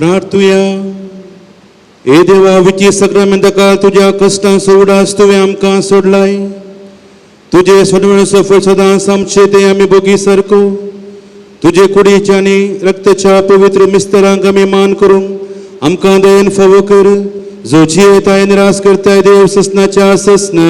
प्रार्थुया. हे देवा, विची सक्रामेंताका तुझ्या कष्टांचो उडास तुवें आमकां सोडलाय. तुझे सोडवणेचो फळ सदांच आमचे ते आमी भोगी सारको तुझे कुडीच्या आनी रक्ताच्या पवित्र मिस्तरांक आमी मान करूंक आमकां दयेन फावो कर. जो जियेताय निराश करताय देव ससनाच्या ससना.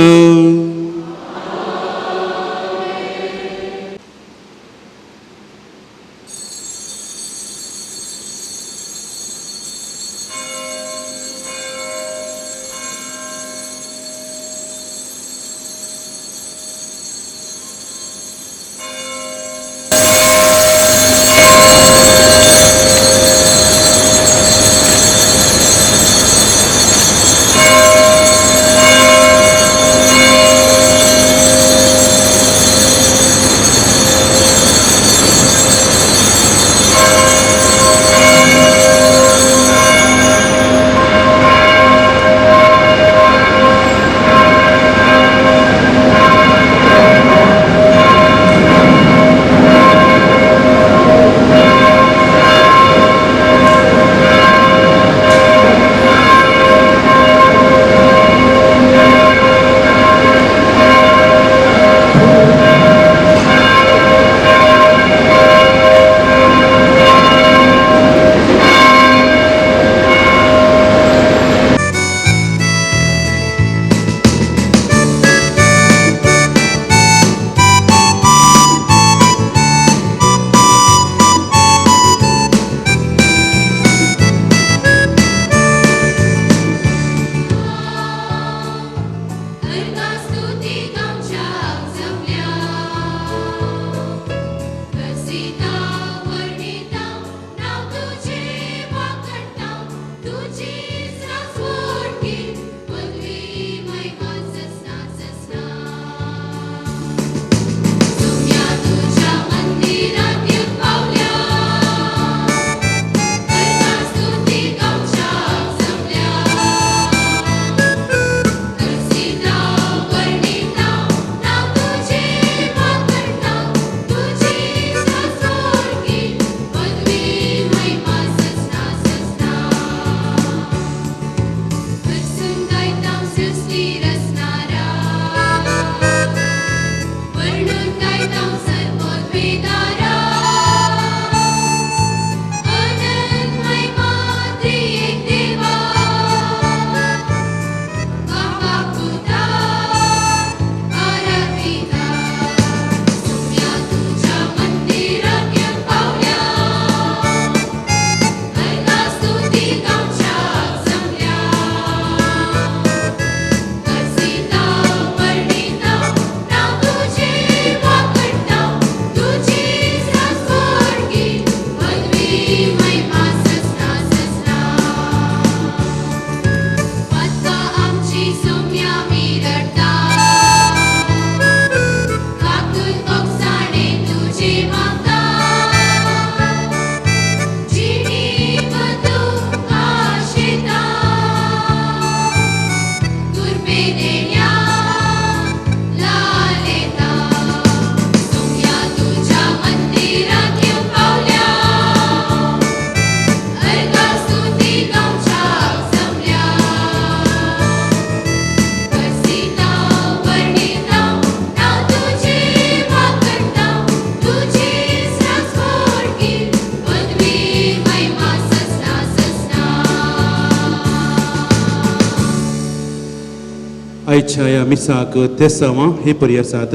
आयच्या ह्या मिसाक तेसावां हे परी आसात.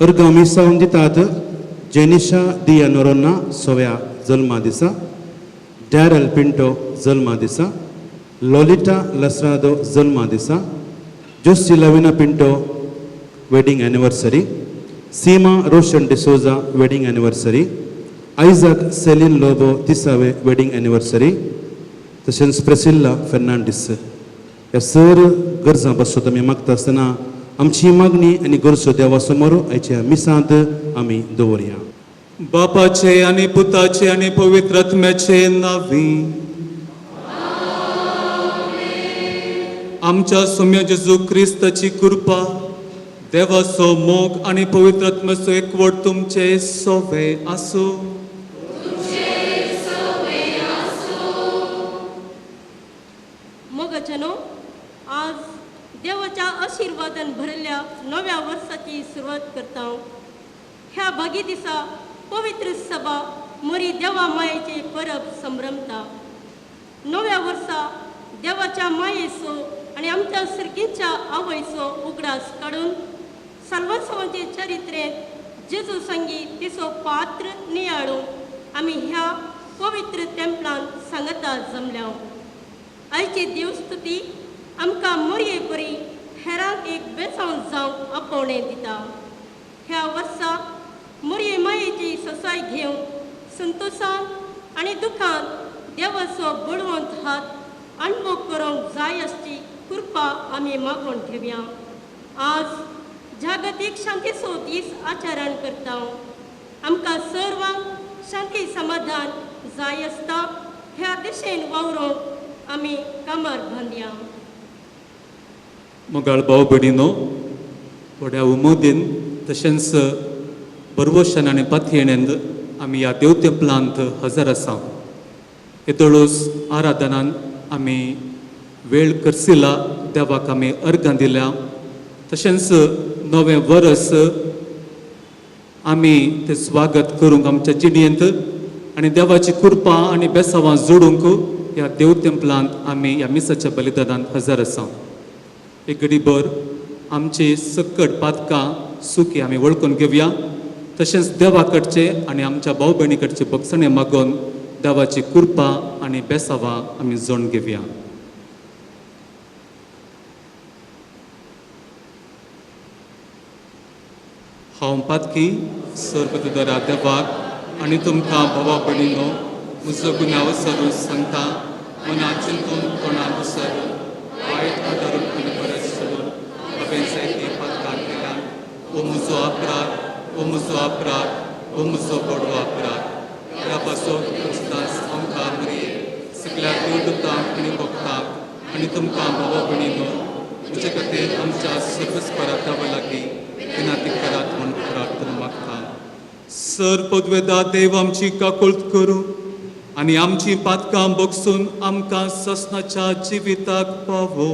अर्गां मिसावन दितात जेनिशा दियानोरोना सोव्या जल्मा दिसा, डॅरल पिंटो जल्मा दिसा, लॉलिटा लसरादो जल्मा दिसा, Josie Lavina Pinto wedding anniversary, Seema Roshan D'Souza wedding anniversary, Isaac Celine Lobo 30वे वेडिंग एनिवर्सरी, तशेंच प्रेसिल्ला फेर्नांडीस. ह्या सर गरजां बसो आमी मागता आसतना आमची मागणी आनी गरजो देवा समोर आयच्या मिसांत आमी दवरया. बापाचे आनी पुताचे आनी पवित्र आत्म्याचे नांवी. आमच्या सौम्य जेजू क्रिस्ताची कृपा, देवाचो मोग आनी पवित्र आत्म्याचो एकवट तुमचे सोवे आसूं. जनो, आज देवाच्या आशीर्वादान भरल्या नव्या वर्साची सुरवात करता. ह्या भागी दिसा पवित्र सभा मोरी देवा मायेचे परब संभ्रमता. नव्या वर्सा देवाच्या मायेचो आणि आमच्या सर्गीच्या आवयचो उगडास काढून सर्वस्वांचे चरित्रेत जेजू संगी तिचो पात्र नियाळू आम्ही ह्या पवित्र टेंपलान सांगता जमल्या. आयची देवस्तुती आमकां मोरये परी हेरांक एक बेसांव जावंक आपोवणें दिता. ह्या वर्सा मोरये मायेची ससाय घेवन संतोशान आनी दुखान देवाचो बळवंत हात अणभव करूंक जाय अशी कृपा आमी मागून ठेवया. आज जागतीक शांतीचो दीस आचरण करता. आमकां सर्वांक शांती समाधान जाय आसता ह्या दिशेन वावरूंक आमी कामार बांदया. मोगाळ भाव भयणीनो, व्हड्या उमोदीन तशेंच बरवशान आनी पातयेणेंत आमी ह्या देव तेंपलांत हजर आसा. येतळूच आराधनान आमी वेळ करसिला देवाक आमी अर्गां दिल्या. तशेंच नवें वर्स आमी तें स्वागत करूंक आमच्या जिणेंत आनी देवाची कृपा आनी बेसांवां जोडूंक ह्या देव तेंपलांत आमी ह्या मिसाच्या बलिदानांत हजर आसा. एक घडीभर आमची सकट पातकां सुखी आमी वळखून घेवया. तशेंच देवा कडचे आनी आमच्या भाव भयणी कडचे भक्षणे मागून देवाची कृपा आनी बेसांवां आमी जोडून घेवया. हांव पातकी सर्वदुदारा देवाक आनी तुमकां भावा भयणीनो म्हजो गुन्यांवसर सांगता. मनात चिंतून तोंडान उसर वायट आदारून आनी बरें सोडून हांवें जायती पातकां केल्या. हो म्हजो अपराध, हो म्हजो अपराध, हो म्हजो व्हडलो अपराध. ह्या पासून दास आमकां मरी सगळ्या देवदूतांक आनी भक्तांक आनी तुमकां भावा भयणीनो तुजे खातीर आमच्या सर्वस्पराक देवा लागीं विनाती करात म्हूण प्रार्थना मागता. सर पदवेदा देव आमची काकुळट करूं आनी आमची पातकां बगसून आमकां ससनाच्या जिविताक पावो.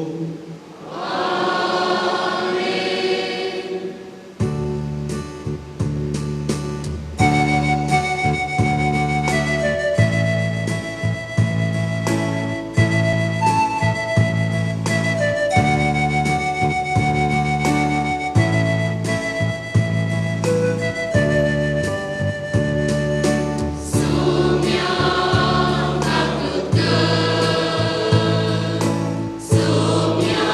Soumia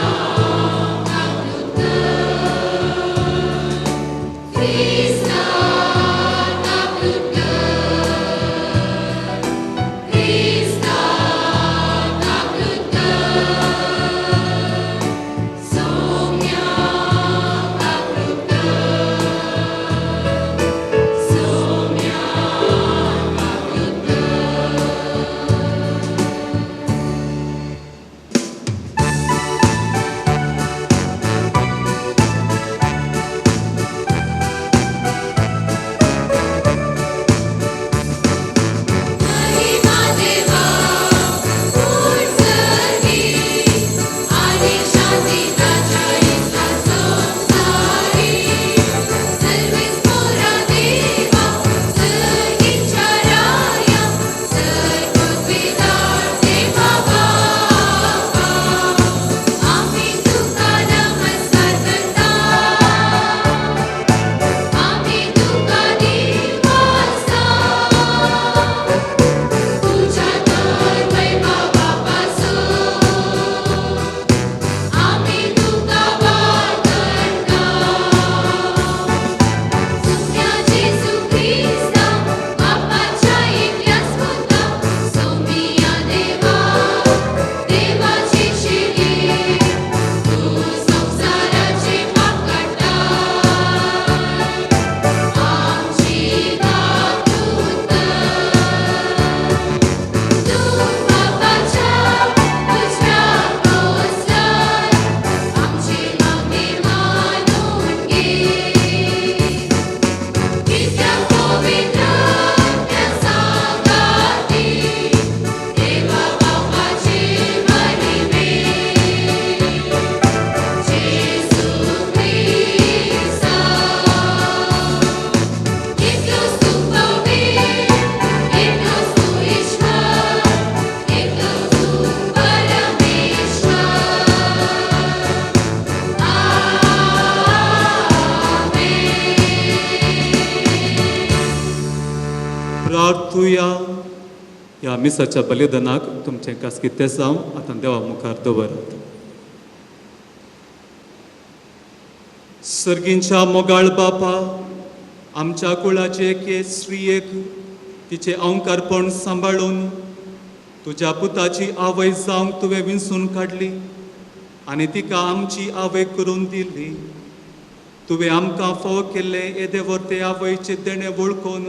पावुया. ह्या मिसाच्या बलिदानाक तुमचें कास्कितें जावं आतां देवा मुखार दवरात. सर्गींच्या मोगाळ बापा, आमच्या कुळाचे एके स्त्रियेक तिचे अवंकारपण सांबाळून तुज्या पुताची आवय जावंक तुवें विंचून काडली आनी तिका आमची आवय करून दिली. तुवें आमकां फोव केल्ले येदे वर्ते आवयचे देणे वळखून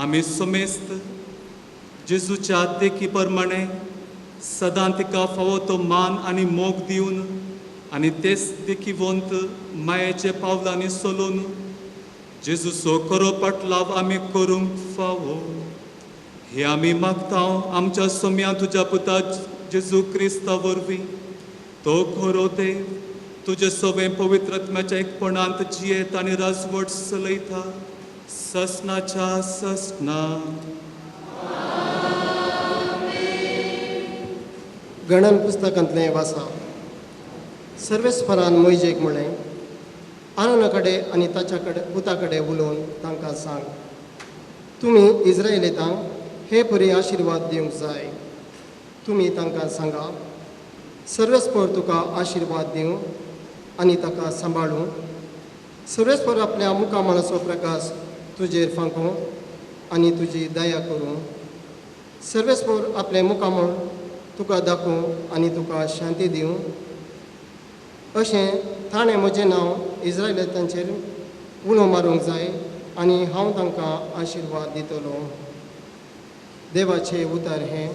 आमी समेस्त जेजूच्या देखी प्रमाणे सदां तिका फावो तो मान आनी मोग दिवन आनी तेच देखीवंत मायेचे पावलांनी चलून जेजूचो खरो पाटलाव आमी करूंक फावो. हे आमी मागता आमच्या सोम्या तुज्या पुता जेजू क्रिस्ता वरवीं. तो खरो देव तुजे सवें पवित्रात्म्याच्या एकपणांत जियेत आनी राजवट चलयता ससनाच्या ससना. गणन पुस्तकांतलें वाचा. सर्वेस्परान मोइजेक म्हणलें, आरोना कडेन आनी ताच्या कडेन पुता कडेन उलोवन तांकां सांग, तुमी इस्रायेलीतांक हे परी आशिर्वाद दिवंक जाय. तुमी तांकां सांगा, सर्वेस्पर तुका आशिर्वाद दिवं आनी ताका सांबाळूं. सर्वेस्पर आपल्या मुखामळाचो प्रकाश तुजेर फांकूं आनी तुजी दया करूं. सर्वेस्पर आपले मुखामळ तुका दाखोवं आनी तुका शांती दिवं. अशें ताणें म्हजें नांव इस्रायेलीतांचेर उलो मारूंक जाय आनी हांव तांकां आशिर्वाद दितलो. देवाचें उतर हें.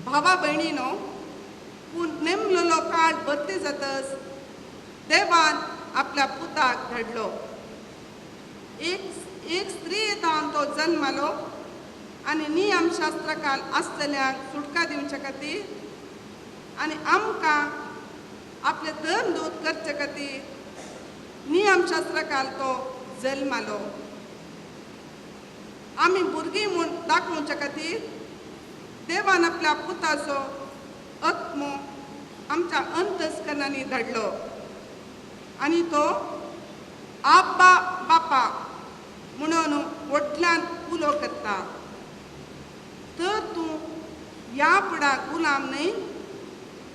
भावा भयणीनो, पूण नेमलेलो काळ बदली जातच देवान आपल्या पुताक धाडलो. एक एक स्त्री येता आनी तो जल्मालो आनी नियमशास्त्रकाल आसलेल्यांक सुटका दिवचे खातीर आनी आमकां आपले धर्म दूत करचे खातीर नियमशास्त्रकाल तो जल्मालो. आमी भुरगीं म्हूण दाखोवचे खातीर देवान आपल्या पुताचो आत्मो आमच्या अंतस्करणांनी धाडलो आनी तो आब्बा बापा म्हणून व्हडल्यान उलो करता. तर तूं ह्या फुडा गुलाम न्हय,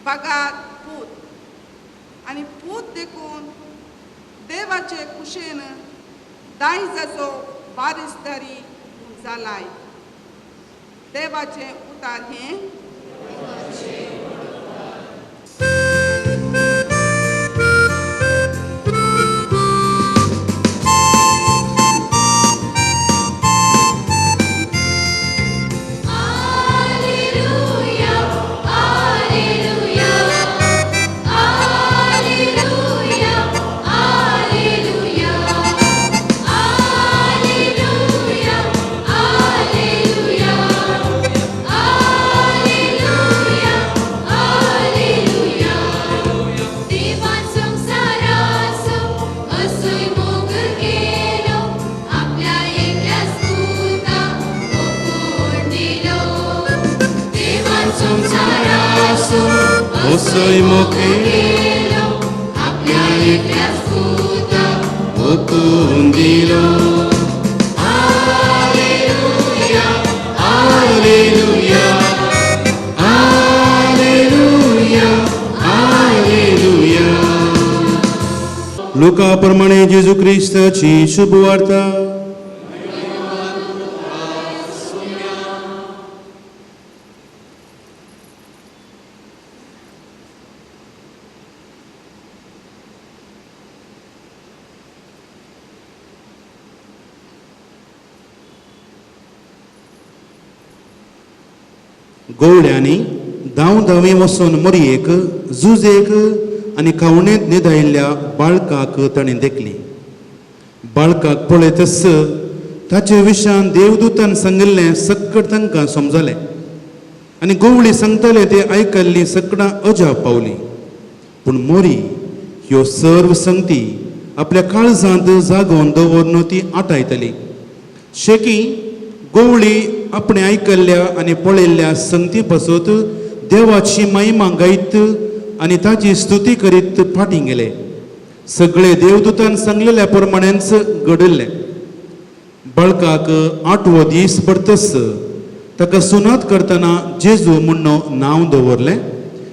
बगात पूत. आनी पूत देखून देवाचे कुशेन दायजाचो वारिसदारी जालाय. देवाचें उतार हें. Osoi mokelo, apia eklas puta, okundilo. Alleluia, alleluia, alleluia, alleluia. लुका प्रमाणे जेजू ख्रिस्ताची शुभ वार्ता. गवळ्यांनी धांवे वचून मोरयेक झुजेक आनी खावणेंत न्हिदायिल्ल्या बाळकाक ताणें देखली. बाळकाक पळयतस ताचे विशयान देवदूतान सांगिल्लें सक्कट तांकां समजलें आनी गवळी सांगताले ते आयकल्लीं सकडां अजाप पावली. पूण मोरी ह्यो सर्व संगती आपल्या काळजांत जागोवन दवरून ती आटायतली. शेकी गवळी आपणे आयकल्ल्या आनी पळयल्ल्या संगती पासत देवाची महिमा गायत आनी ताची स्तुती करीत फाटीं गेले. सगळे देवदूतान सांगलेल्या प्रमाणेच घडयल्लें. बाळकाक 8वो दीस पडतस ताका सुनात करतना जेजू म्हणून नांव दवरलें.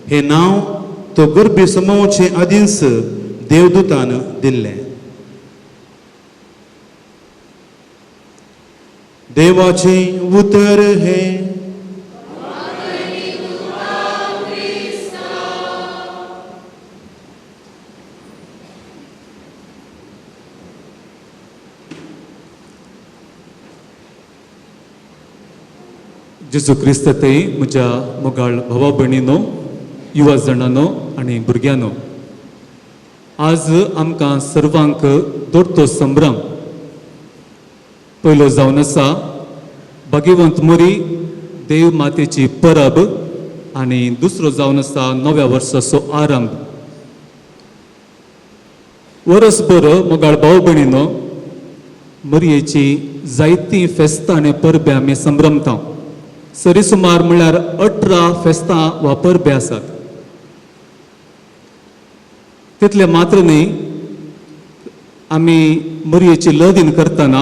हें नांव तो गर्भी समूहाचे आदींच देवदूतान दिल्लें. देवाचे उतर हे. जेजू क्रिस्ताते म्हज्या मोगाळ भावा भयणीनो, युवा जाणांनो आनी भुरग्यांनो, आज आमकां सर्वांक दोडतो संभ्रम. पयलो जावन आसा भाग्यवंत मोरी देव मातेची परब आनी दुसरो जावन आसा नव्या वर्साचो आरंभ. वर्सभर मोगाळ भाव भयणीनो, मोरयेची जायतीं फेस्तां आनी परबे आमी संभ्रमता. सरीसुमार म्हळ्यार 18 फेस्तां वा परबे आसात. तितले मात्र न्ही, आमी मोरयेची लदीन करतना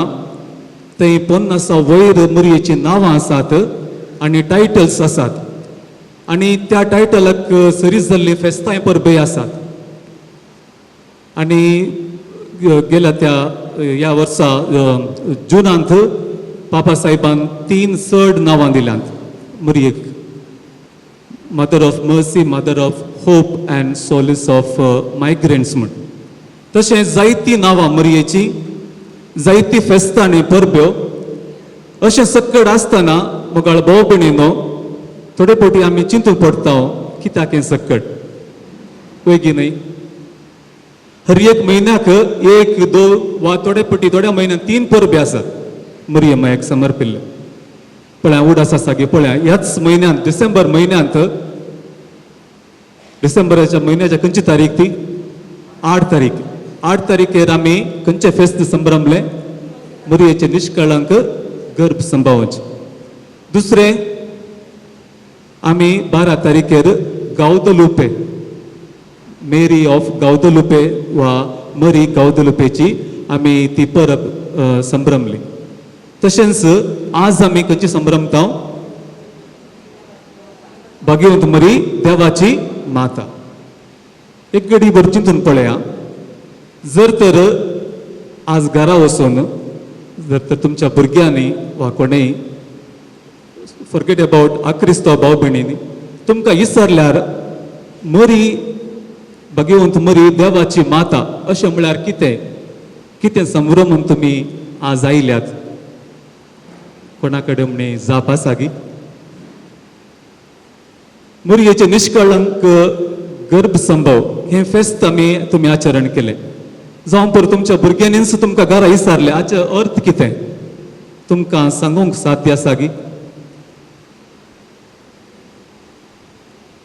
थंय 50 वयर मोरयेची नांवां आसात आनी टायटल्स आसात आनी त्या टायटलाक सरीस जाल्ली फेस्तांय परबे आसात. आनी गेल्या ह्या वर्सा जुनांत पापा साहेबान 3 चड नांवां दिल्यांत मोरयेक. Mother of Mercy, Mother of Hope and Solace of Migrants म्हण. तशें जायतीं नांवां मोरयेची, जायतीं फेस्तां आनी परब्यो. अशें सक्कड आसतना मोगाळ भाव भयणीनो, थोडे फावटी आमी चिंतूंक पडटा कित्याक हें सक्कड. पळय न्हय, हर एक म्हयन्याक एक दोन वा थोड्या म्हयन्यान 3 परबे आसात मरियमायक समर्पिल्ले. पळया उडास आसा की पळया ह्याच म्हयन्यांत डिसेंबराच्या म्हयन्याच्या खंयची तारीख ती 8 तारीखेर आमी खंयचे फेस्त संभ्रमले मरियेचे निष्कळंक गर्भ संभावाचे. दुसरे आमी 12 तारीखेर गावदलुपे मेरी ऑफ गावदलुपे वा मरी गावदलुपेची आमी ती परब संभ्रमली. तशेंच आज आमी खंयची संभ्रमता भाग्यवंत मरी देवाची माता. एक घडी भर चिंतून पळया, जर तर आज घरा वचून जर तर तुमच्या भुरग्यांनी वा कोणेय फॉरगेट अबाउट आक्रिस्तांव भाव भयणींनी तुमकां विसरल्यार मरी भाग्यवंत मरी देवाची माता अशें म्हळ्यार कितें संभ्रमून तुमी आज आयल्यात. कोणा कडेन म्हणे जाप आसा गी? मरियेचे निष्कळंक गर्भ संभव हे फेस्त तुमी आचरण केले. जावं पर तुमच्या भुरग्यांनीच तुमकां घरा विसरले, हाचे अर्थ कितें तुमकां सांगूंक साध्य आसा गी?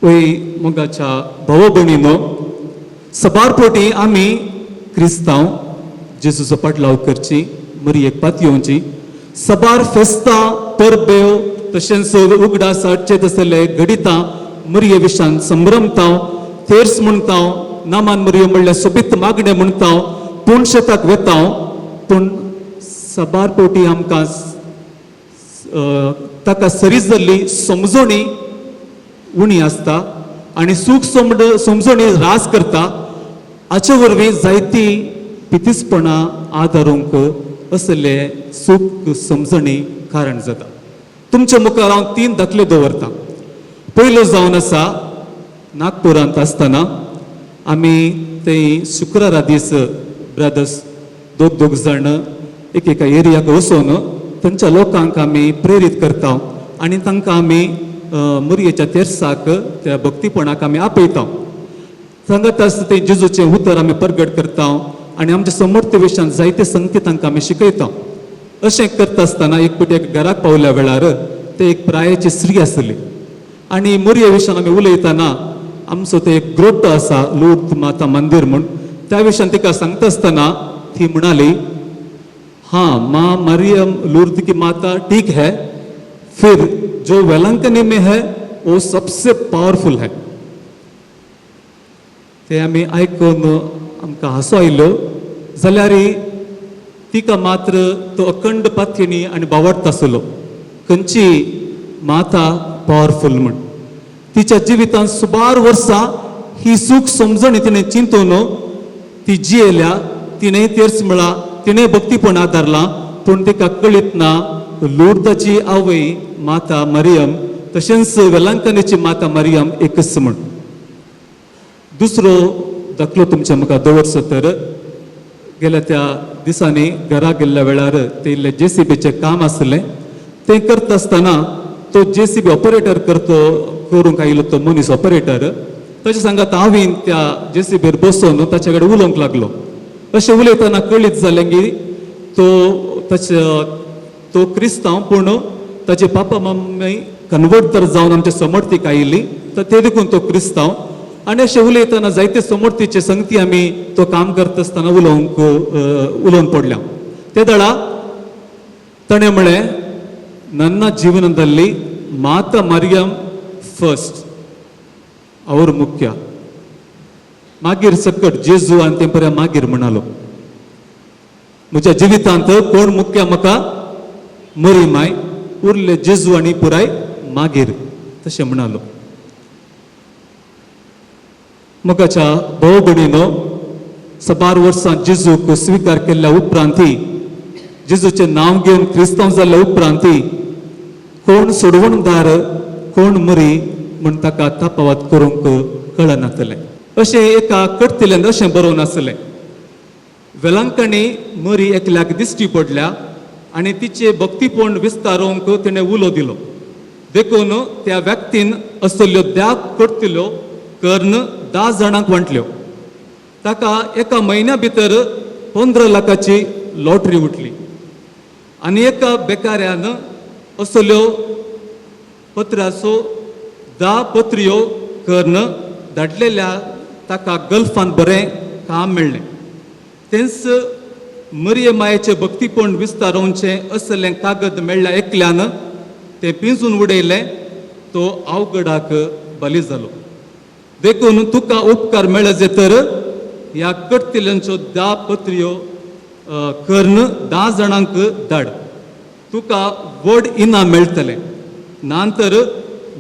वय मोगाच्या भाव भयणीनो, सबारपोटी आमी क्रिस्तांव जेजूचो पाटलाव करची, मरियेक पात येवची. सबार फेस्तां परबेव तशेंच उगडास हाडचे तसले घडितां मरिये विशान संभ्रमतांव, तेर्स म्हणटाव, नामान मरियो म्हणल्यार सोबीत मागणे म्हणटाव, पूण शेताक वेतांव. पूण सबार पोटी आमकां ताका सरी जाल्ली समजोणी उणी आसता आनी सूख समजोणी रास करता. हाचे वरवीं जायती पितिसपणां आदारूंक असले सूख समजणी कारण जाता. तुमच्या मुखार हांव 3 दाखले दवरता. पयलो जावन आसा नागपुरांत आसतना आमी थंय शुक्रारा दीस ब्रदर्स दोग जाण एका एरियाक वचून थंयच्या लोकांक आमी प्रेरीत करता आनी तांकां आमी मरियेच्या तेर्साक त्या भक्तीपणाक आमी आपयता. सांगत आसता ते जेजूचें उतर आमी प्रगट करता आनी आमच्या समर्थ विशयान जायते संगती तांकां आमी शिकयता. अशें करता आसतना एक फावटी एक घराक पावल्या वेळार ते एक प्रायेची स्त्री आसली आनी मरिये विशयान आमी उलयतना आमचो ते एक ग्रोट्टो आसा लूर्द माता मंदिर म्हूण, त्या विशयान तिका सांगता आसतना ती म्हणाली, हाँ माँ मरियम लूर्द की माता ठीक है, फिर जो वेलंकनी में है वो सबसे पावरफुल है. ते आमी आयकून आमकां हांसो आयलो. जाल्यार तिका मात्र तो अखंड पाथयणी आनी बावडता आसलो खंयची माता पावरफुल म्हूण. तिच्या जिवितांत सुमार वर्सां ही सूख समजणी तिणें चिंतून ती जियेल्या. तिणें तेर्स म्हळा, तिणें भक्तीपण आदारलां, पूण तिका कळीत ना लूर्दाची आवय माता मरियम तशेंच वेलांकनीची माता मरियम एकच म्हूण. दुसरो दाखलो तुमच्या मुखार दवरचो तर गेल्या त्या दिसांनी घरा गेल्ल्या वेळार ते इल्ले JCBचें काम आसलें. तें करता आसतना तो JCB ऑपरेटर करूंक आयिल्लो तो मनीस ऑपरेटर ताचे सांगात हांवें त्या JCBर बसून ताचे कडेन उलोवंक लागलो. अशें उलयतना कळीत जालें की तो क्रिस्तांव, पूण ताचे पापा मम्मी कन्वर्ट तर जावन आमच्या समर्थीक आयिल्ली, तर ते देखून तो क्रिस्तांव. आनी अशें उलयतना जायते समर्थीचे संगती आमी तो काम करता आसतना उलोवन पडल्या. ते दळा ताणें म्हळें, ನನ್ನ ಜೀವನದಲ್ಲಿ ಮಾತಾ ಮರಿಯಂ ಫಸ್ಟ್ ಅವರು ಮುಖ್ಯ, मागीर सकट जेजू आनी ते पर्या मागीर म्हणालो. म्हज्या जिवितांत कोण मुख्य म्हाका मरी माय, उरले जेजू आनी पुराय मागीर, तशें म्हणालो. मोगाच्या भाव भयणीनो, 12 वर्सां जेजूक स्विकार केल्ल्या उपरांती, जेजूचें नांव घेवन क्रिस्तांव जाल्ल्या उपरांती कोण सोडवणदार कोण मरी म्हूण ताका तापावत करूंक कळनातलें. अशें एका कट्टेल्यान अशें बरोवन आसलें, वेलांकणी मरी एकल्याक दिश्टी पडल्या आनी तिचे भक्तीपण विस्तारोवंक तिणें उलो दिलो. देखून त्या व्यक्तीन असल्यो 10 कट्टेल्यो कर्ण 10 जाणांक वांटल्यो. ताका एका म्हयन्या भितर 15 लाखाची लॉटरी उठली आनी एका बेकाऱ्यान असल्यो पत्राचो 10 पत्र्यो करून धाडलेल्या ताका गल्फान बरें काम मेळ्ळें. तेंच मरिये मायेचें भक्तीपण विस्तारोवचें असलें कागद मेळ्ळ्या एकल्यान तें पिंजून उडयलें. तो अवघडाक बली जालो. देखून तुका उपकार मेळजे तर ह्या करतिल्यांच्यो 10 पत्र्यो कर्ण 10 जाणांक धाड. तुका व्हड इनाम मेळटलें. नांतर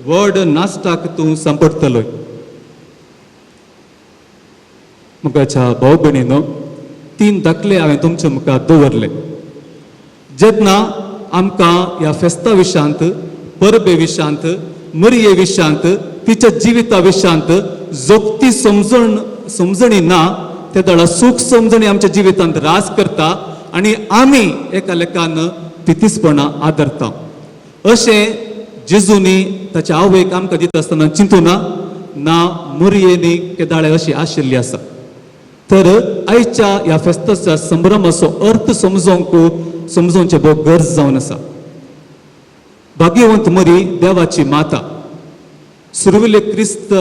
व्हड नास्ताक तूं सांपडटलो. मुखाच्या भाऊ भयणीनो, 3 दाखले हांवें तुमच्या मुखार दवरले. जेन्ना आमकां ह्या फेस्ता विशांत, परबे विशांत, मरिये विशांत, तिच्या जिविता विशांत जोगती समजणी ना, त्या दळा सूख समजणी आमच्या जिवितांत रास करता आनी आमी एका लेकान पितीसपणां आदरता. अशें जेजूनी ताच्या आवयक आमकां दिता आसतना चिंतुना ना मरियेनी केदाळे अशी आशिल्ली आसा. तर आयच्या ह्या फेस्ताच्या संभ्रमाचो अर्थ समजोवचें भोव गरज जावन आसा. भाग्यवंत मरी देवाची माता, सुरविले क्रिस्त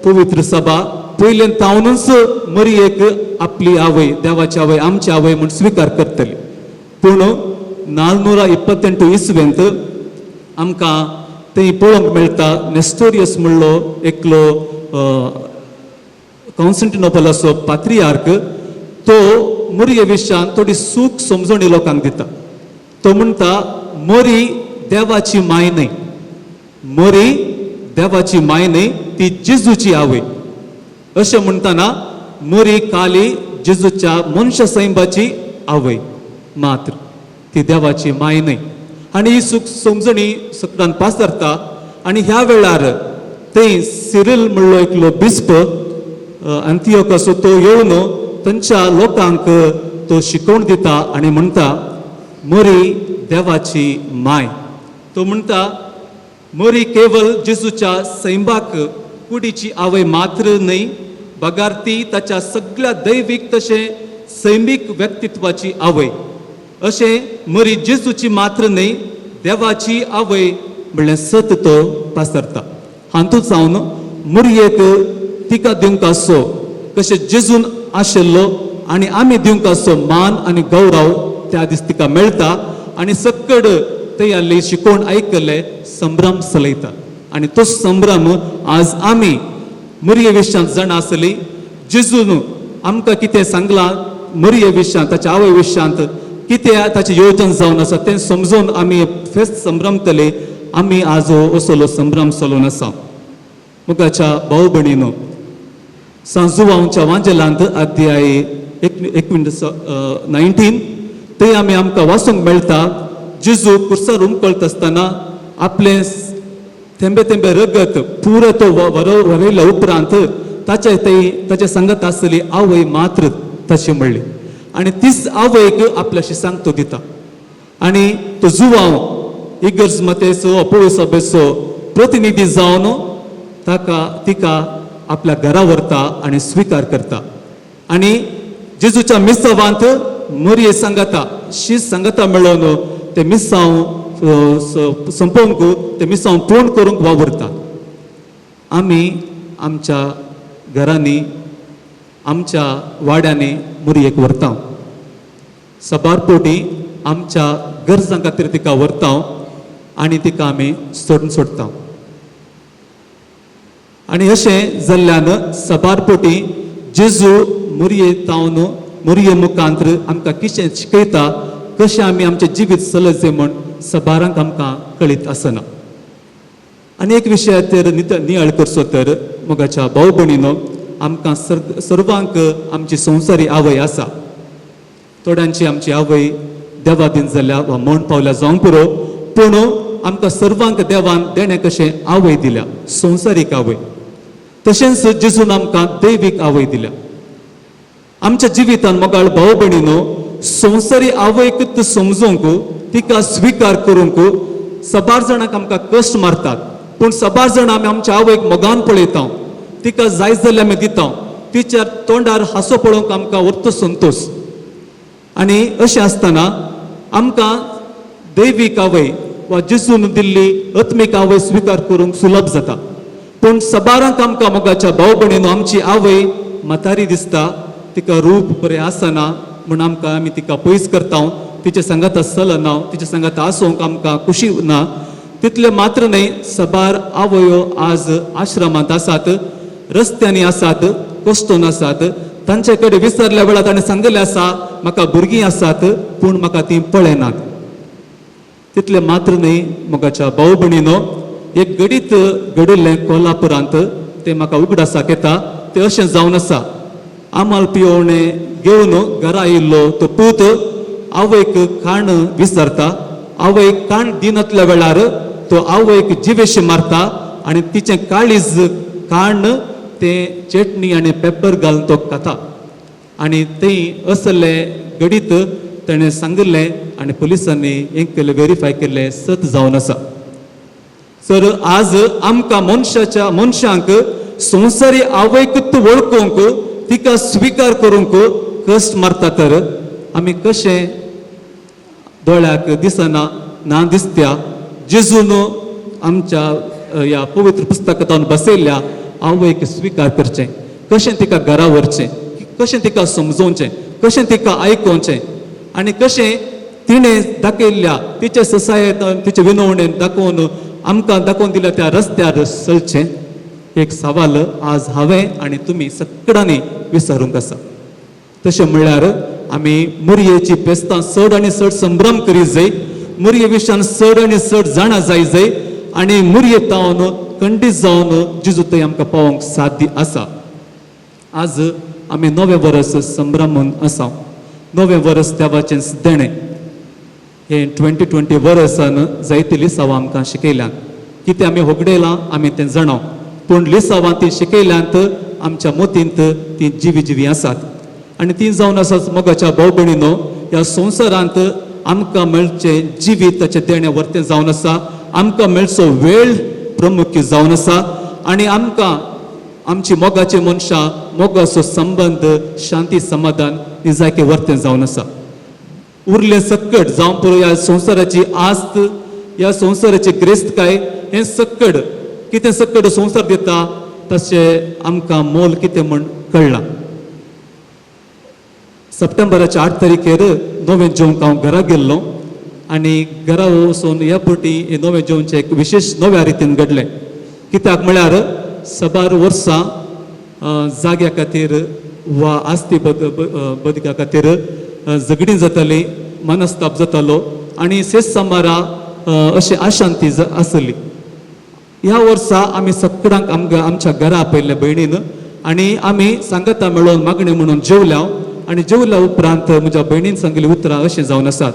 पवित्र सभा पयलें तावनूच मरियेक आपली आवय, देवाची आवय, आमची आवय म्हूण स्विकार करतली. पूण 428 इसवेंत आमकां थंय पळोवंक मेळटा नेस्टोरियस म्हणलो एकलो कॉन्स्टंटिनोपलाचो पात्रियार्क, तो मरिये विशयान थोडी सूख समजणी लोकांक दिता. तो म्हणटा मरी देवाची माय न्हय, मरी देवाची माय न्हय, ती जेजूची आवय. अशें म्हणटना मरी खाली जेजूच्या मनशा सैबाची आवय मात्र, ती देवाची माय न्हय. आनी ही सूख समजणी सगळ्यान पासरता. आनी ह्या वेळार थंय सिरिल म्हणलो एकलो बिस्प अंतियोकाचो तो येवन तांच्या लोकांक तो शिकवण दिता आनी म्हणटा मरी देवाची माय. तो म्हणटा मरी केवळ जेजूच्या सैबाक कुडीची आवय मात्र न्हय, बगार ती ताच्या सगळ्या दैवीक तशें सैमीक व्यक्तित्वाची आवय. अशें मरी जेजूची मात्र न्हय, देवाची आवय म्हणलें सत तो पासरता. हातूंत जावन मरयेक तिका दिवंक आसो कशें जेजून आशिल्लो आनी आमी दिवंक आसो मान आनी गौरव त्या दीस तिका मेळटा. आनी सक्कड थंय आसली शिकोवण आयकले संभ्रम चलयता. आनी तो संभ्रम आज आमी मरिये विशयांत जाणा आसली. जेजून आमकां कितें सांगलां मरिये विशयांत, ताच्या आवय विशयांत कितें ताचें योजन जावन आसा तें समजून आमी फेस्त संभ्रमतले. आमी आज असलो संभ्रम चलोवन आसा. मुखाच्या भाऊ भयणीनो, सांजुवांच्या वांजेलांत अध्याय 19 थंय आमी आमकां वाचूंक मेळटा जेजू कुर्सार उमकळटा आसतना आपले थेंबे थेंबे रगत पुरो तो व्हरयल्या उपरांत ताचे सांगत आसली आवय मात्र तशी म्हणली. आनी तीच आवयक आपल्याशी सांगतो दिता. आनी तो जुवांव इगर्ज मतेचो अपोळो सभेचो प्रतिनिधी जावन तिका आपल्या घरा व्हरता आनी स्विकार करता. आनी जेजूच्या मिसावांत मरिये सांगता, शीस सांगता मेळोन ते मिसांव संपोवंक, ते मिसांव पूर्ण करूंक वावरता. आमी आमच्या घरांनी, आमच्या वाड्यांनी मरियेक व्हरता. सबारपोटी आमच्या गरजां खातीर तिका व्हरता आनी तिका आमी सोडटा. आनी अशें जाल्ल्यान सबारपोटी जेजू मरिये मुखांतर आमकां कितें शिकयता, कशें आमी आमचें जिवीत चलयचें म्हण सबारांक आमकां कळीत आसना. आनी एक विशयाचेर नियाळ करचो तर मोगाच्या भाऊ भयणीनो, आमकां सर्वांक आमची संवसारी आवय आसा. थोड्यांची आमची आवय देवा दिन जाल्या वा म्हण पावल्या जावंक पुरो, पूण आमकां सर्वांक देवान देणे कशें आवय दिल्या, संवसारीक आवय. तशेंच जेजून आमकां दैवीक आवय दिल्या. आमच्या जिवितान मोगाळ भाऊ भयणीनो, संवसारी आवयक समजूंक, तिका स्विकार करूंक सबार जाणांक आमकां कश्ट मारतात. पूण सबार जाण आमी आमच्या आवयक मोगान पळयता, तिका जाय जाल्यार आमी दिता. तिच्या तोंडार हांसो पळोवंक आमकां उरतो संतोष. आनी अशें आसतना आमकां दैवीक आवय वा जेजून दिल्ली आत्मीक आवय स्विकार करूंक सुलभ जाता. पूण सबारांक आमकां मोगाच्या भाव भयणीनो आमची आवय म्हातारी दिसता, तिका रूप बरें आसना म्हूण आमी तिका पयस करता. तिचे सांगात चलना, तिचे सांगात आसूंक आमकां खुशी ना. तितले मात्र न्हय, सबार आवयो आज आश्रमांत आसात, रस्त्यांनी आसात, कोस्टून आसात. तांचे कडेन विसरल्या वेळार ताणें सांगलें आसा म्हाका भुरगीं आसात पूण म्हाका तीं पळयनात. तितले मात्र न्हय मोगाच्या भाव भयणीनो, एक घडीत घडिल्लें कोल्हापुरांत तें म्हाका उगडासाक येता. तें अशें जावन आसा, आमाल पियोवणें घेवन घरा येयल्लो तो पूत आवयक खाण विसरता. आवयक खाण दिनातल्या वेळार तो आवयक जिवेशी मारता आनी तिचें काळीज खाण तें चटणी आनी पेपर घालून तो खाता. आनी तें असले घडीत ताणें सांगलें आनी पुलिसांनी हें केलें, व्हेरीफाय केलें, सत जावन आसा. सर आज आमकां मनशांक संवसारी आवयकूच वळखूंक, तिका स्विकार करूंक कश्ट मारता. तर आमी कशें दोळ्याक दिसना ना दिसत्या जेजून आमच्या ह्या पवित्र पुस्तकांत बसयल्ल्या आवयक स्विकार करचें, कशें तिका घरा व्हरचें, कशें तिका समजोवचें, कशें तिका आयकोवचें, आनी कशें तिणें दाखयल्ल्या तिचे सोसायटीन तिचे विनवणेन दाखोवन आमकां दाखोवन दिल्या त्या रस्त्यार चलचें. एक सवाल आज हांवें आनी तुमी सगळ्यांनी विचारूंक आसा. तशें म्हणल्यार आमी मुरयेची पेस्तां चड आनी चड संभ्रम करीत जाय, मुरये विशयान चड आनी चड जाणा जाय आनी मुरये तावन खंडीत जावन जेजू थंय आमकां पावोवंक साध्य आसा. आज आमी नवें वर्स संभ्रमून आसा. नवें वर्स देवाचें देणें हें 2020 वर्सान जायती लिसांवां आमकां शिकयल्यात. कितें आमी होगडयलां आमी तें जाणाव, पूण लिसांवां ती शिकयल्यांत आमच्या मोतींत ती जिवी आसात. आनी ती जावन आसात मोगाच्या भाव भयणीनो, ह्या संवसारांत आमकां मेळचें जिवीताचें देणें वर्तें जावन आसा. आमकां मेळचो वेळ प्रमुख जावन आसा आनी आमकां आमची मोगाची मनशां, मोगाचो संबंद, शांती समाधान ही जायके वर्तें जावन आसा. उरलें सक्कट जावं पुरो ह्या संवसाराची आस्त, ह्या संवसाराची ग्रेस्तकाय, हें सक्कट कितें सक्कट संवसार दिता तशें आमकां मोल कितें म्हण कळ्ळां. सप्टेंबराच्या 8 तारखेर नवें जेवंक हांव घरा गेल्लो आनी घरा वचून ह्या फावटी हें नवें जेवणचें एक विशेश नव्या रितीन घडलें. कित्याक म्हळ्यार सबार वर्सां जाग्या खातीर वा आस्ती बदका खातीर झगडीं जातालीं, मनस्ताप जातालो आनी सेस समारा अशी अशांती आसली. ह्या वर्सा आमी सगळ्यांक आमच्या घरा आपयल्ल्या भयणीन आनी आमी सांगाता मेळोन मागणी म्हणून जेवल्या आनी जेवल्या उपरांत म्हज्या भयणीन सांगली उतरां अशें जावन आसात.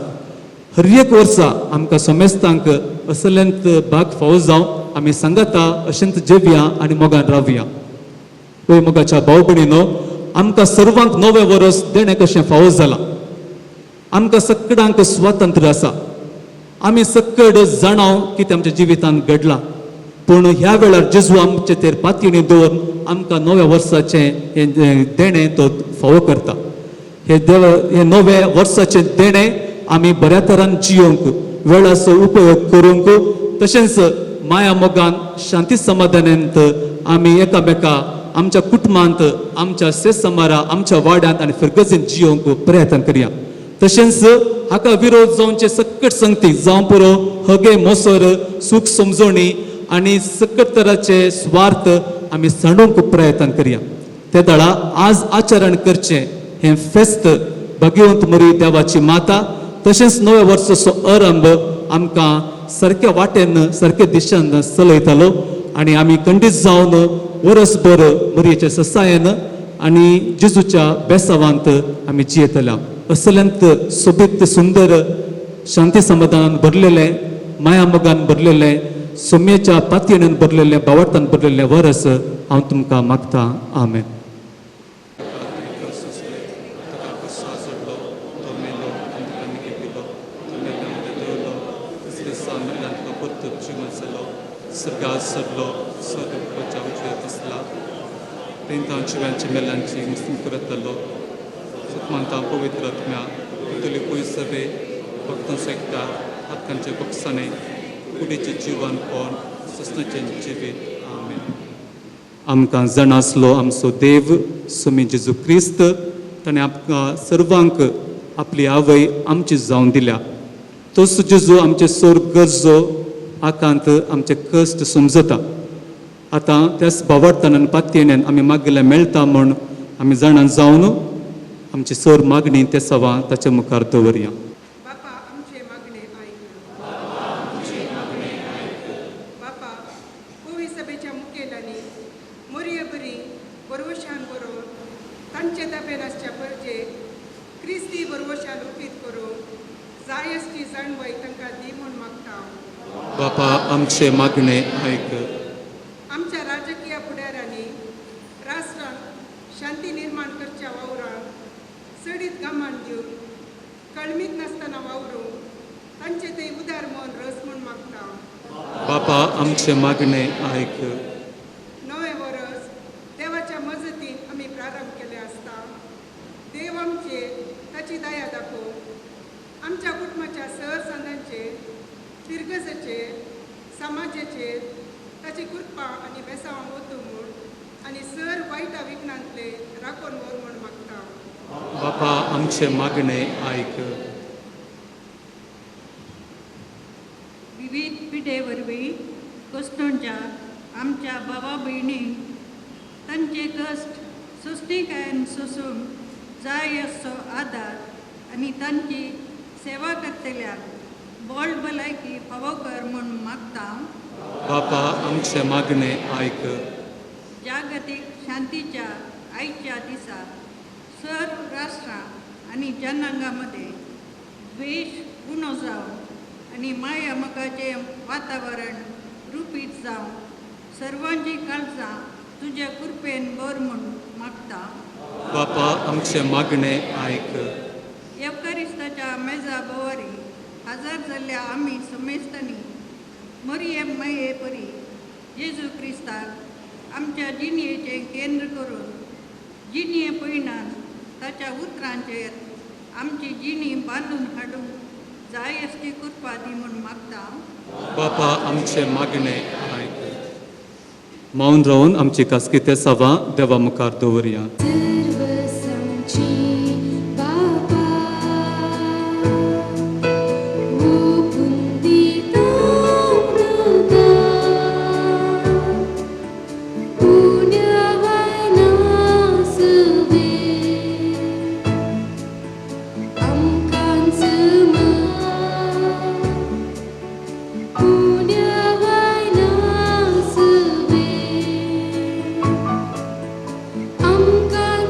हर एक वर्सा आमकां समेस्तांक असलेंत भाग फावो जावं आमी सांगाता अशेंत जेवया आनी मोगान रावया. पळय मोगाच्या भाव भयणीनो, आमकां सर्वांक नवें वर्स देणें कशें फावो जालां. आमकां सगळ्यांक स्वातंत्र्य आसा. आमी सगळ जाणाव कितें आमच्या जिवितांत घडलां, पूण ह्या वेळार जेजू आमचे तेर पातयेणी दवरून आमकां नव्या वर्साचें हें देणें तो फावो करता. हे नव्या वर्साचें देणें आमी बऱ्या तरान जियोंक, वेळाचो उपयोग करूंक, तशेंच माया मोगान शांती समाधानांत आमी एकामेका आमच्या कुटुंबांत, आमच्या सेस समारा, आमच्या वाड्यांत आनी फिरगतीन जियोंक प्रयत्न करया. तशेंच हाका विरोध जावचे सकट संगती जावं पुरो हगे मोसर, सूख समजोवणी आनी सकट तराचे स्वार्थ आमी साणूंक प्रयत्न करया. ते दळा आज आचरण करचें हें फेस्त भगवंत मरी देवाची माता, तशेंच नव्या वर्साचो आरंभ आमकां सारक्या वाटेन, सारक्या दिशेन चलयतालो आनी आमी खंडीत जावन वर्सभर मरयेच्या ससायन आनी जेजूच्या बेसावांत आमी जियेतल्या. असलेंत सोबीत सुंदर शांती समाधानान भरलेलें, माया मोगान भरलेलें, सोम्येच्या पातयेन भरलेलें, भावार्थान भरलेलें वर्स हांव तुमकां मागतां. आमेन. Printan civelci melanci muslim kuratalo. Sukmantan pavitra atmya तुले कोई सभे भक्तों sekta hatkanचे बक्षाने पुढेचे जीवन कोण ससनाचे जीवित आमेन. आमकां जाण आसलो आमचो देव स्वामी जेजू क्रिस्त ताणें आमकां सर्वांक आपली आवय आमची जावन दिल्या. तोच जेजू आमचे सोर गरजो आकांत आमचे कश्ट समजता. आतां त्याच भावार्थान पातयेण्यान आमी मागयलें मेळटा म्हूण आमी जाणां जावन आमची सोर मागणी ते सवा ताच्या मुखार दवरया. बापा आमचे मागणे ऐक. बापा कोवी सभेच्या मुखेलांनी मोरये बरी बरोवशान बरोवन तांचे ताब्यान आसच्या परजे क्रिस्ती बरोवशान उपीत करूं जाय आसची जाणवय तांकां दी म्हूण मागता. बापा आमचे मागणे ऐक. आमच्या राजकीय फुडाऱ्यांनी राष्ट्रांत शांती निर्माण करच्या वावरांत चडीत गामान दिवन कळमीत नासतना वावरूं तांचे थंय उदार मन रस म्हूण मागता. बापा आमचे मागणे ऐक. नवे वर्स देवाच्या मजतीन आमी प्रारंभ केले आसता. देव आमचे ताची दया दाखोव आमच्या कुटुंबाच्या सहसंदांचेर तिरगजेचेर समाजाचेर ताची कृपा आनी बेसांव वतू म्हूण आनी सर वायटा विघ्नांतले राखून व्हर म्हूण मागता. बापा आमचे मागणे ऐक. विविध पिढे वरवीं कश्टांच्या आमच्या भावा भयणींक तांचे कश्ट सुस्तीकायेन सोसूंक जाय असो आदार आनी तांची सेवा करतल्याक बोळ भलायकी फावो कर म्हूण मागता. बापा आमचे मागणे ऐक. जागतीक शांतीच्या आयच्या दिसा सर्व राष्ट्रां आनी जनांगां मदें द्वेश उणो जावन आनी माया मोगाचें वातावरण रुपीत जावन सर्वांची काळजां तुज्या कृपेन भर म्हूण मागता. बापा आमचे मागणे ऐक. एवकारिस्ताच्या मेजा बोवारी हजार जाल्ल्या आमी समेस्तांनी मरियम माये परी जेजू क्रिस्ताक आमच्या जिणयेचें केंद्र करून जिणये पयणान ताच्या उतरांचेर आमची जिणी बांदून हाडूंक जाय असती कृपा दी म्हूण मागता. बापा आमचे मागणे ऐक. मौन रावन आमची कास्किते सवा देवा मुखार दवरया. सर्वसमची बापा मुकुंदिता नका पुण्यवानासवे आमकांचमा पुण्यवानासवे आमकां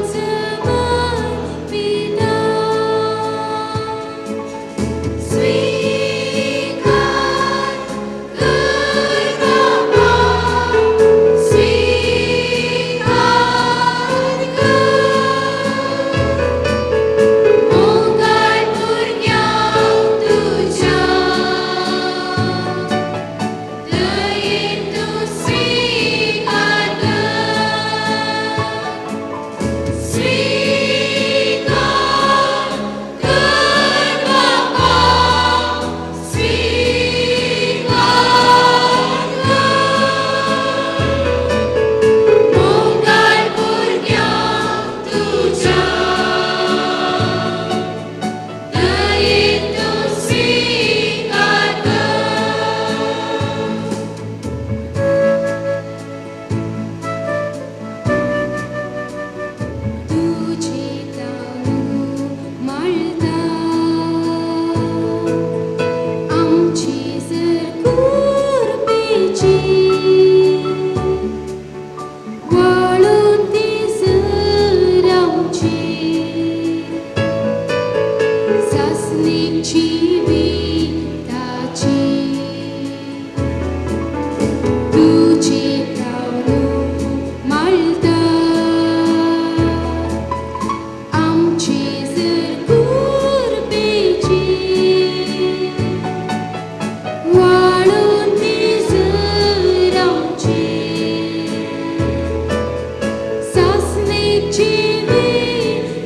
जिविताची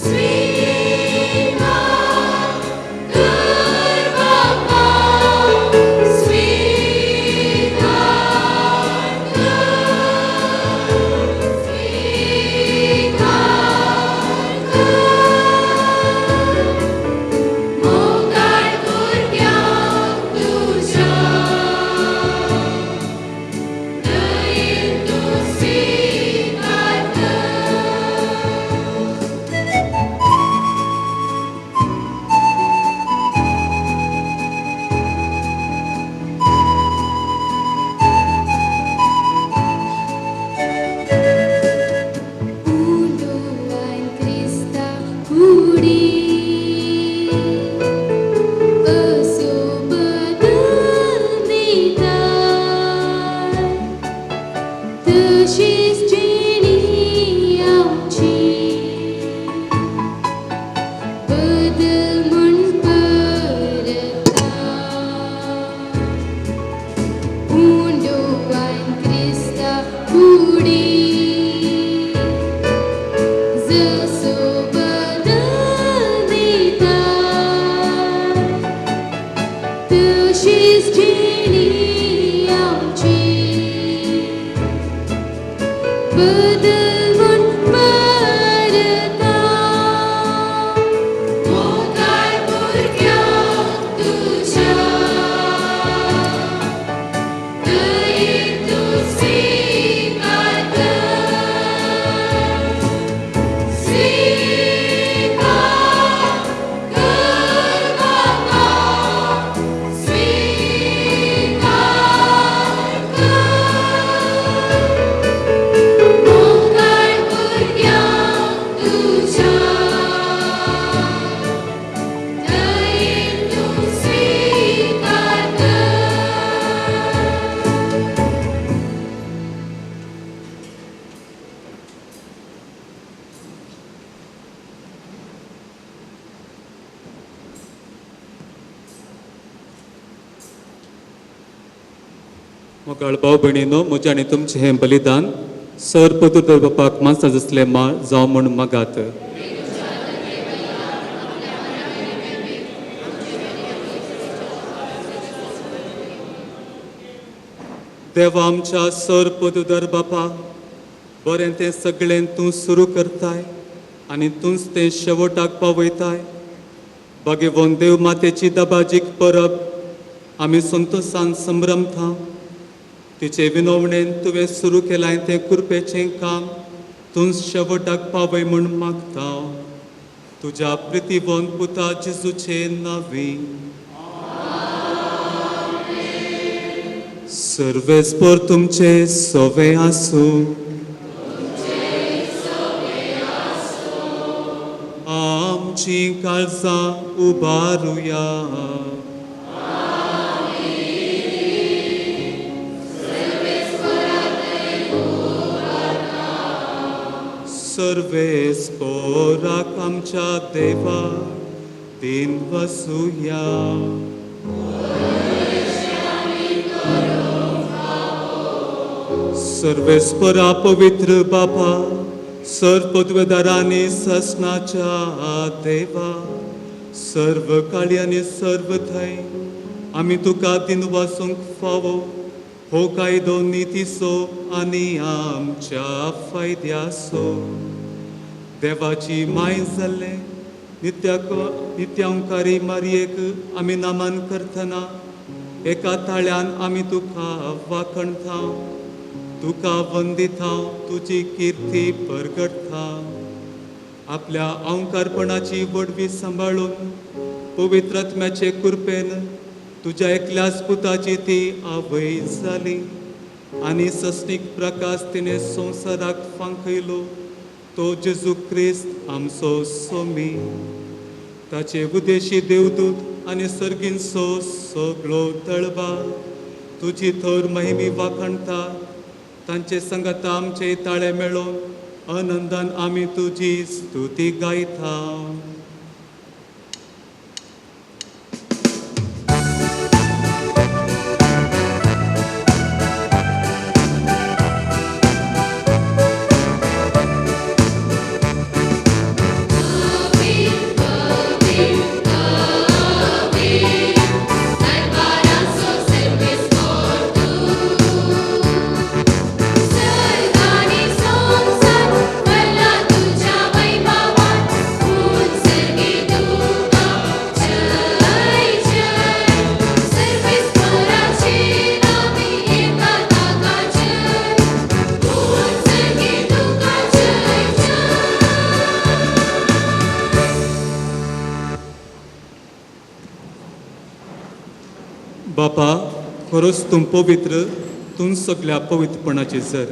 स्वीकार कर बापा स्वीकार मोगाळ भुरग्यांक तुझ्या दयेन तूं स्वीकार Unduan Krista Kudi Aso berdendita Tashis jini auci Berdemun pereta Unduan Krista Kudi Zesoberdendita Tashis jini auci Berdemun pereta Mogai burgyang tuja Dayik tu swikarkan Svikar कर बापा स्वीकार मोगाळ भुरग्यांक तुझ्या दयेन तूं स्वीकार मोगाळ भाव भयणीनो म्हजें आनी तुमचें हें बलिदान सर पदुर बापाक मांसा जसलें माळ जावं म्हूण मागात देवा आमच्या सर पदुदर बापा बरें तें सगळें तूं सुरू करताय आनी तूंच तें शेवटाक पावयताय भगवंत देव मातेची दबाजीक परब आमी संतोशान संभ्रमता तिचे विनवणेन तुवें सुरू केलां तें कृपेचें काम तूं शेवटाक पावय म्हूण मागता तुज्या प्रितीवंत पुता जेजूचे नांवी सर्वेस्पर तुमचे सोवे आसूं आमची काळजां उबारुया सर्वेस्पराक आमच्या देवा दिन वसूया सर्वेस्परा पवित्र बाबा सर्व पदवेदारांनी ससनाच्या देवा सर्व काळी आनी सर्व थंय आमी तुका दिन वासूंक फावो हो कायदो नितीसो आनी आमच्या फायद्यासो देवाची माय जाल्ले नित्यांकारी मारयेक आमी नमन करतना एका ताळ्यान आमी तुका वाखणता तुका वंदिता तुजी कीर्ती परगटता आपल्या अवंकारपणाची वडवी सांबाळून पवित्रात्म्याचे कृपेन तुज्या एकल्याच पुताची ती आवय जाली आनी सस्नीक प्रकाश तिने संवसाराक फांकयलो तो जेजू क्रिस्त आमचो सोमी ताचे उदेशी देवदूत आनी सर्गींचो सगळो तळबा तुजी थोर महिमी वाखणता तांचे संगत आमचे ताळे मेळोन आनंदान आमी तुजी स्तुती गायता बापा, खरोच तूं पवित्र, तूं सगळ्या पवित्रपणाची जर.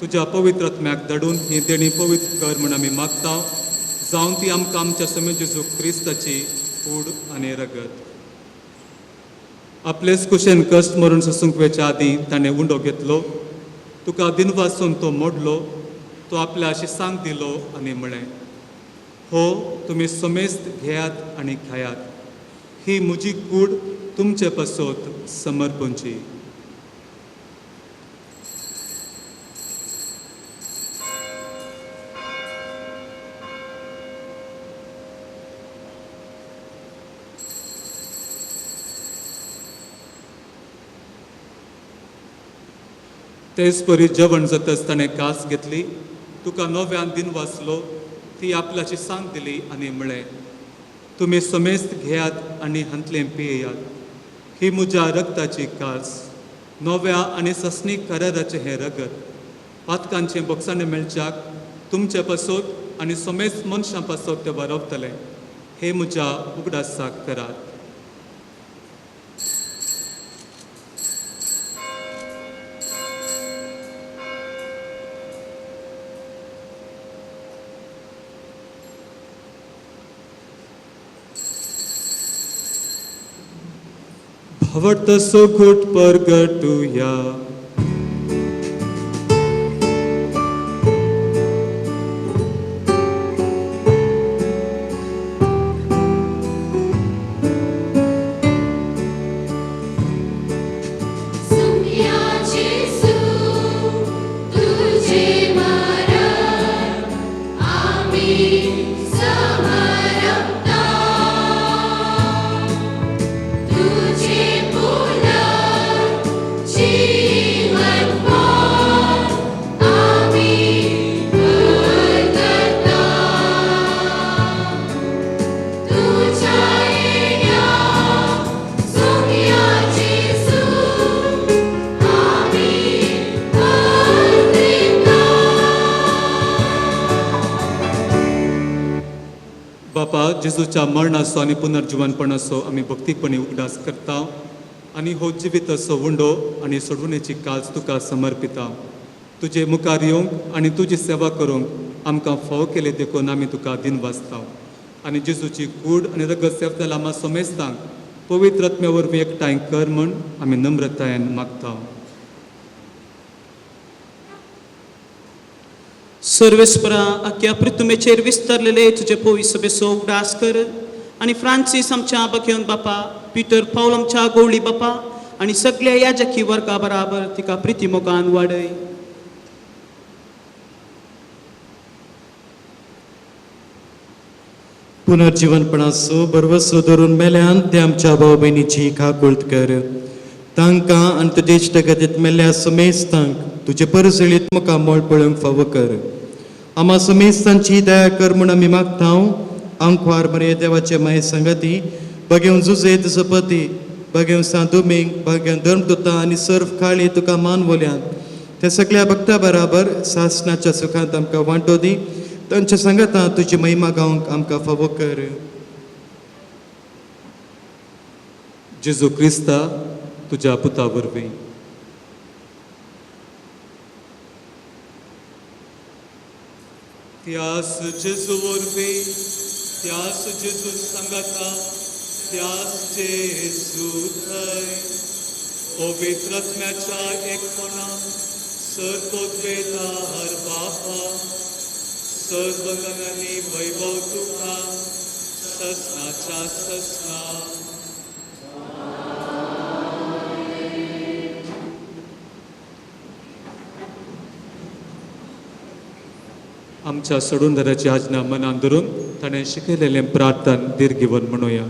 तुज्या पवित्र आत्म्याक धाडून ही देणी पवित्र कर म्हूण आमी मागता, जावन ती आमकां आमच्या समेत जेजू क्रिस्ताची कूड आनी रगत. आपलेच कुशेन कश्ट मरून सोंसूंक वेच्या आदीं ताणें उंडो घेतलो. तुका दिनवासून तो मोडलो, तो आपल्या शिसांक दिलो आनी म्हळें, हो तुमी समेस्त घेयात आनी खायात. ही म्हजी कूड तुमचे पासत समर्पणची. तेच परी जेवण जातच ताणें कास घेतली, तुका नव्यान दिन वाचलो, ती आपल्याची सांग दिली आनी म्हळें, तुमी समेस्त घेयात आनी हांतलें पियेयात. ही म्हज्या रगताची कास, नव्या आनी ससनी कराराचें हें रगत. पातकांचें बक्षाणें मेळच्याक तुमचे पासत आनी समेस्त मनशां पासत तें वारवतलें. हे म्हज्या उगडासाक करात. भवतसो घुट परगटुया. सुम्या जेसू तुझे मरण आम्ही समरपता. तुझे जीवन आम्ही करता. तुझ्या येण्या सोम्या जेसू आम्ही करता. बापा, जेजूच्या मरणाचो आनी पुनर्जीवनपणाचो आमी भक्तीपणी उगडास करता आनी हो जिविताचो उंडो आनी सोडवणेची काज तुका समर्पिता. तुजे मुखार येवंक आनी तुजी सेवा करूंक आमकां फाव केले देखून आमी तुका दिन वाचता. आनी जेजूची कूड आनी रगत सेवतल आम्हा समेस्तांक पवित्र आत्म्या वरवीं एकठांय कर म्हूण आमी नम्रतायेन मागता. सर्वेस्परा आख्या पृथ्वीचेर विस्तारलेले तुजे पवित्र सभेचो उगडास कर आनी फ्रांसीस आमच्या बखेवन बापा, पिटर पावल आमच्या गवळी बापा आनी सगळ्या याजकी वर्गा बराबर तिका प्रिती मोगान वाडय. पुनर्जीवनपणाचो बरवसो धरून मेल्यान ते आमच्या भाव भयणीची खाकुळट कर. तांकां आनी तुजे इश्टगतींत मेल्ल्या समेस्तांक तुजे परसळीत मुखार मोळ पळोवंक फाव कर. आम्हा समेस्तांची दया कर म्हूण आमी मागता. आंकवार मरे देवाचे माये संगती, बगेवन जुजेत जपती, बगेवन सांदुमीक, बगेवन धर्मदुता आनी सर्व काळी तुका मानवल्यान त्या सगळ्या भक्ता बराबर सासणाच्या सुखांत आमकां वांटो दी. तांच्या संगता तुजी महिमा गावंक आमकां फावो कर. जेजू क्रिस्ता, तुज्या पुता वरवीं त्यास जेजू वरवीं, त्यास जेजू संगता, त्यास जेजू थंय पवित्र आत्म्याच्या एकपणा सर्वोद्वेदार बापा, सर्वगणांनी वैभव तुका ससनाच्या ससना. आमच्या सोडूनदाराची आज्ञा मनान धरून ताणें शिकयलेलें प्रार्थन दीर्घिवन म्हणुया.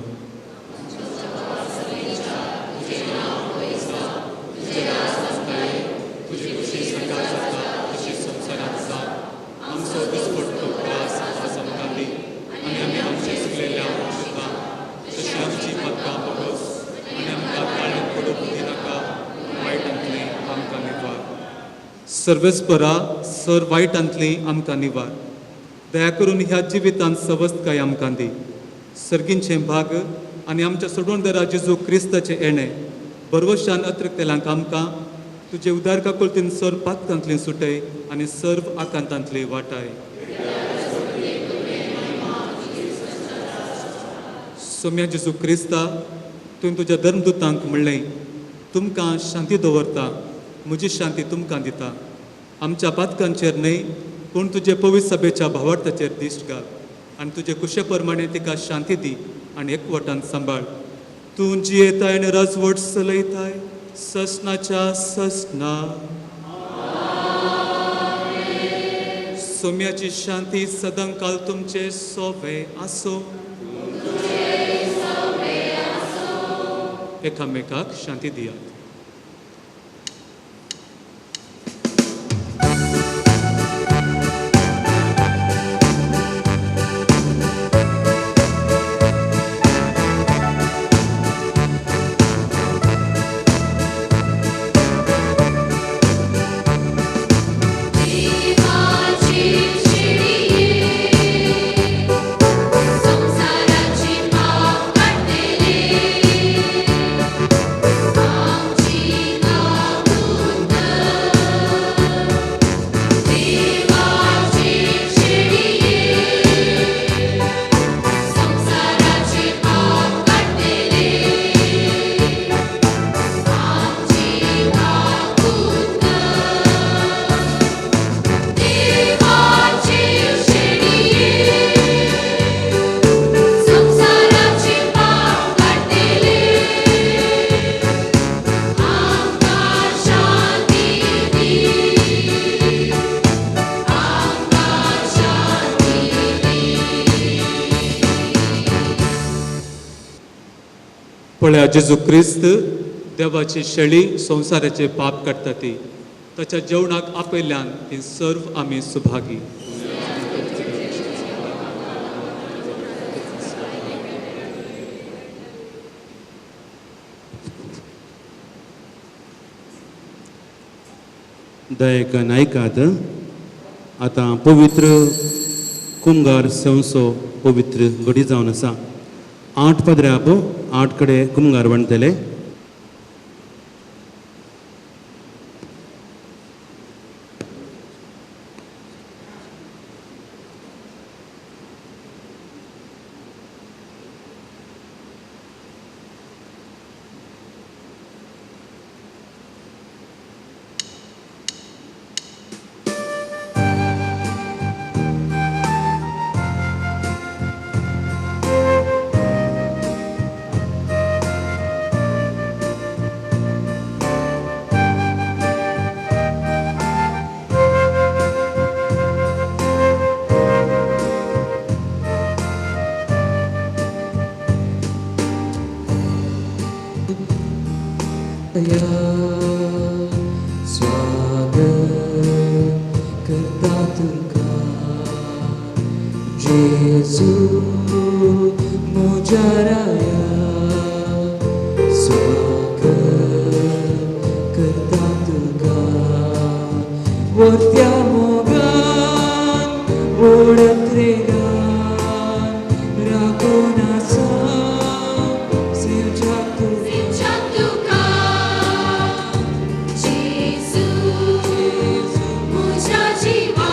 सर्वेस्परा सर वायटांतली आमकां निवार. दया करून ह्या जिवितांत सवस्तकाय आमकां दी. सर्गींचे भाग आनी आमच्या सोडूनदारा जेजू क्रिस्ताचे येणे बरवशान अत्रक तेलांक आमकां तुजे उदारका कोलतीन सर्व पातकांतली सुटय आनी सर्व आकांतांतली वाटाय. सोम्या जेजू क्रिस्ता तुवें तुज्या धर्मदुतांक म्हणलें, तुमकां शांती दवरता, म्हजी शांती तुमकां दिता. आमच्या पातकांचेर न्हय पूण तुजे पवित्र सभेच्या भावार्थाचेर दिश्ट घाल आनी तुजे कुशे प्रमाणे तिका शांती दी आनी एकवटान सांबाळ. तूं जियेताय आनी राजवट चलयताय ससनाच्या ससना. सोम्याची शांती सदांकाल तुमचे सोवे आसो. एकामेकाक शांती दियात. देवाची शिडी संसाराची पाप काढलेले आमची नाबूद. देवाची शिडी संसाराची पाप काढलेले आमची नाबूद. देवाची शिडी संसाराची पाप काढलेले आमकां शांती दी. आमकां शांती दी. पळया जेजू क्रिस्त देवाची शेळी संवसाराचे पाप काडटा ती ताच्या जेवणाक आपयल्यान ती सर्व आमी सुभागी. दयेकन ऐकात. आतां पवित्र कुंगार संवसो पवित्र घडी जावन आसा. 8 पदऱ्याप 8 कडेन कुंगार वणतले. स्वागत करता तुका जेजू म्हज्या राया. स्वागत करता तुका वर्त्या मोगान ओडत रेगान राखून आसा सेवच्या तुका. तुका जेजू म्हज्या जिवा.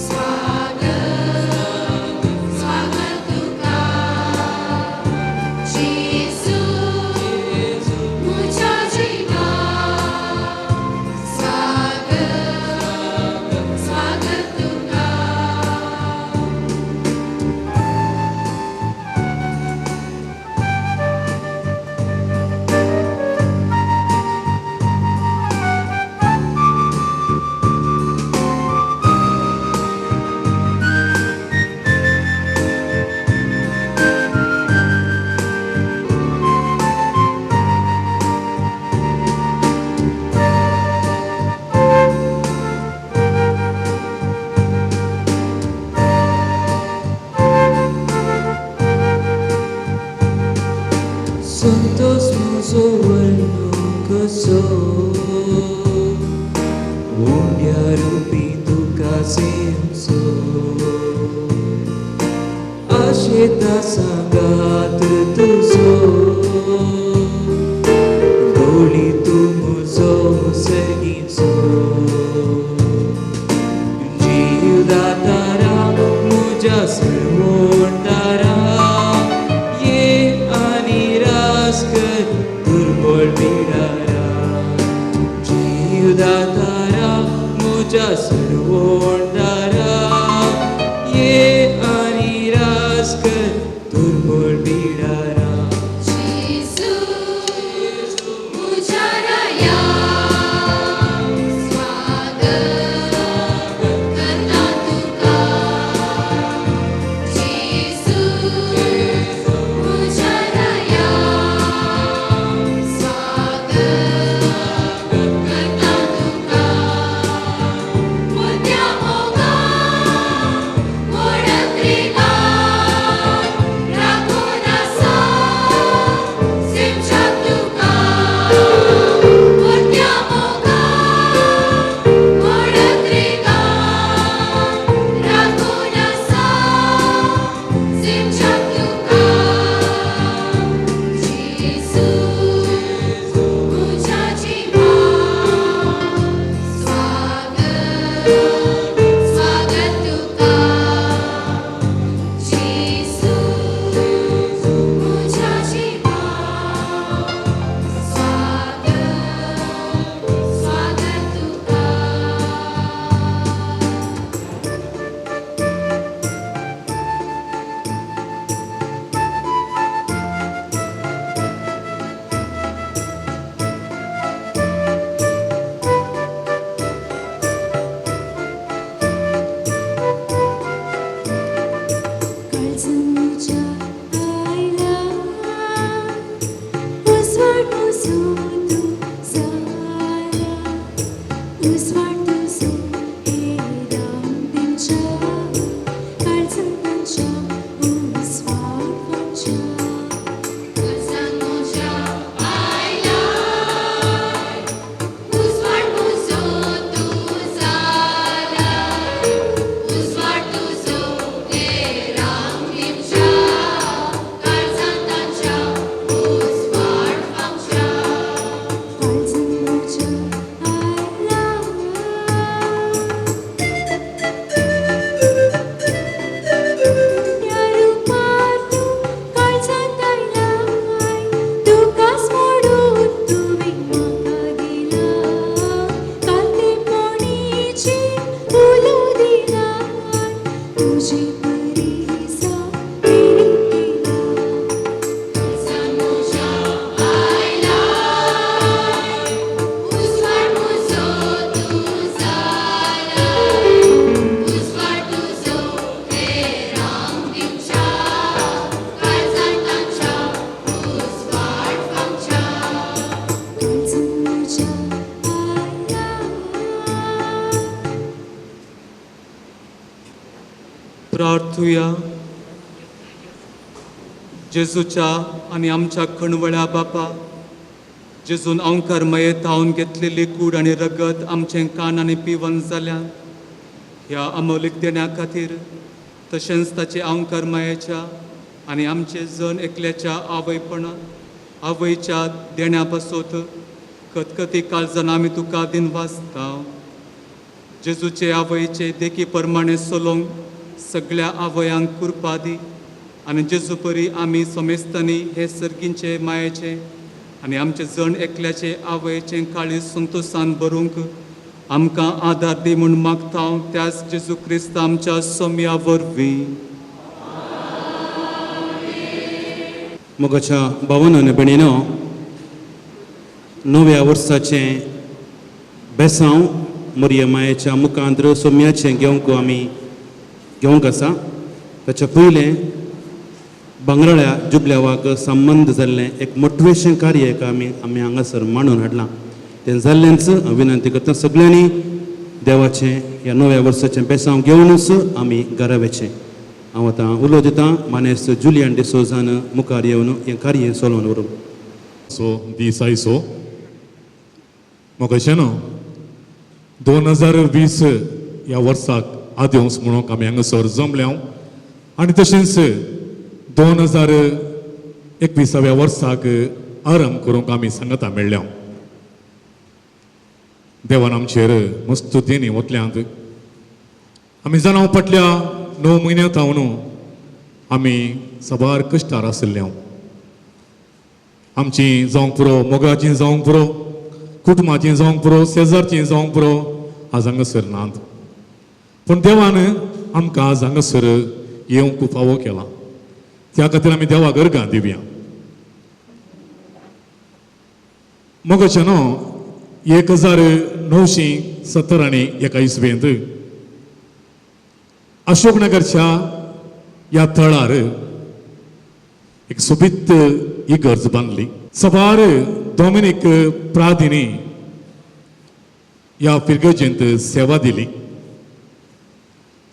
स्वागत स्वागत तुका जेजू म्हज्या जिवा. स्वागत स्वागत तुका. Santos muso वर्णो कसो उंड्या रुपी तुका सेमसो. आशेता सांगात तुजो सर्गीचो जीव दातारा मुझ्या सरवोंडारा ये आनी रास कर दुर्बळ बिडारा जीव दातारा मुझ्या सरवोंडारा ये आनी रास कर दुर्बळ बिडारा Jesus, मुझाराया स्वागत करता तुका Jesus, मुझाराया स्वागत करता तुका मोठ्या मोगा मोडत्रिका राखून असा सिमच्या तुका मोठ्या मोगा मोडत्रिका राखून असा सिमच्या तुका Jesus, मुझ्या जिवा स्वागत स्वागत तुका Jesus, मुझ्या जिवा स्वागत स्वागत तुका काळजाच्या आईला उजवाड तुझो तू सारा उजवाड तुझो हे राम तेंच्या काळजाच्या उजवाड आमच्या मुझ्या आईला उजवाड तुझो तू सारा उजवाड तुझो हे राम तेंच्या काळजांतांच्या उजवाड आमच्या काळजाच्या आईला या रूपार तू काळजांत आयलाय तुकाच मोडून तुवें म्हाका दिला कांतेपणीची उलो दिलाय तुजी परिसा मेरी केला मुझ्या आईला उजवाड तुझो तू सारा उजवाड तुझो हे राम तेंच्या काळजांतांच्या उजवाड आमच्या काळजाच्या आईला प्रार्थुया जेजूच्या आणि आमच्या कणवळ्या बापा जेजून अवंकार मयेत हांवन घेतलेली कूड आनी रगत आमचें कान आनी पिवन जाल्या ह्या अमोलीक देण्या खातीर तशेंच ताचे अवंकार मायेच्या आनी आमचे जण एकल्याच्या आवयपणा आवयच्या देण्या पासत खतखती काळजान आमी तुका दिन वाचता जेजूचे आवयचे देखी प्रमाणे सोलोंक सगळ्या आवयांक कृपा दी आनी जेजू परी आमी समेस्तांनी हे सर्गींचे मायेचे आनी आमचे जण एकल्याचे आवयचे काळीज संतोषान भरूंक आमकां आदार दी म्हूण मागता हांव त्याच जेजू क्रिस्त आमच्या सोम्या वरवीं मोगाच्या भावांनो आनी भयणीनो नव्या वर्साचें बेसांव मोरये मायेच्या मुखांत्र सोम्याचें घेवंक आसा ताच्या पयलें बांगराळ्या जुबल्यावाक संबंद जाल्लें एक मोटिवेशन कार्य आमी हांगासर मांडून हाडलां तें जाल्लेंच हांव विनंती करता सगळ्यांनी देवाचें ह्या नव्या वर्साचें बेसांव घेवनूच आमी घरा वचचें हांव आतां उलो दितां मानेस्त जुलियन डिसोजान मुखार येवन हें कार्य चलोवन व्हरूंक सो दिसायसो म्हाका न्हू 2020 ह्या वर्साक आदिवंस म्हणून आमी हांगासर जमल्या आनी तशेंच 2021व्या वर्साक आरंभ करूंक आमी सांगता मेळ्ळ्या देवान आमचेर मस्तुतेनी वतल्यांत आमी जाणा फाटल्या 9 म्हयन्यां थावन आमी सबार कश्टार आशिल्ले आमची जावंक पुरो मोगाची जावंक पुरो कुटुंबाची जावंक पुरो शेजारची जावंक पुरो आज हांगासर नात पूण देवान आमकां आज हांगासर येवंक फावो केला त्या खातीर आमी देवाक अर्गां दिवया मोगाच्यानो 1971 इसवेंत अशोकनगरच्या ह्या थळार एक सोबीत इगर्ज बांदली सबार डॉमिनिक प्रादिनी ह्या फिरगजेंत सेवा दिली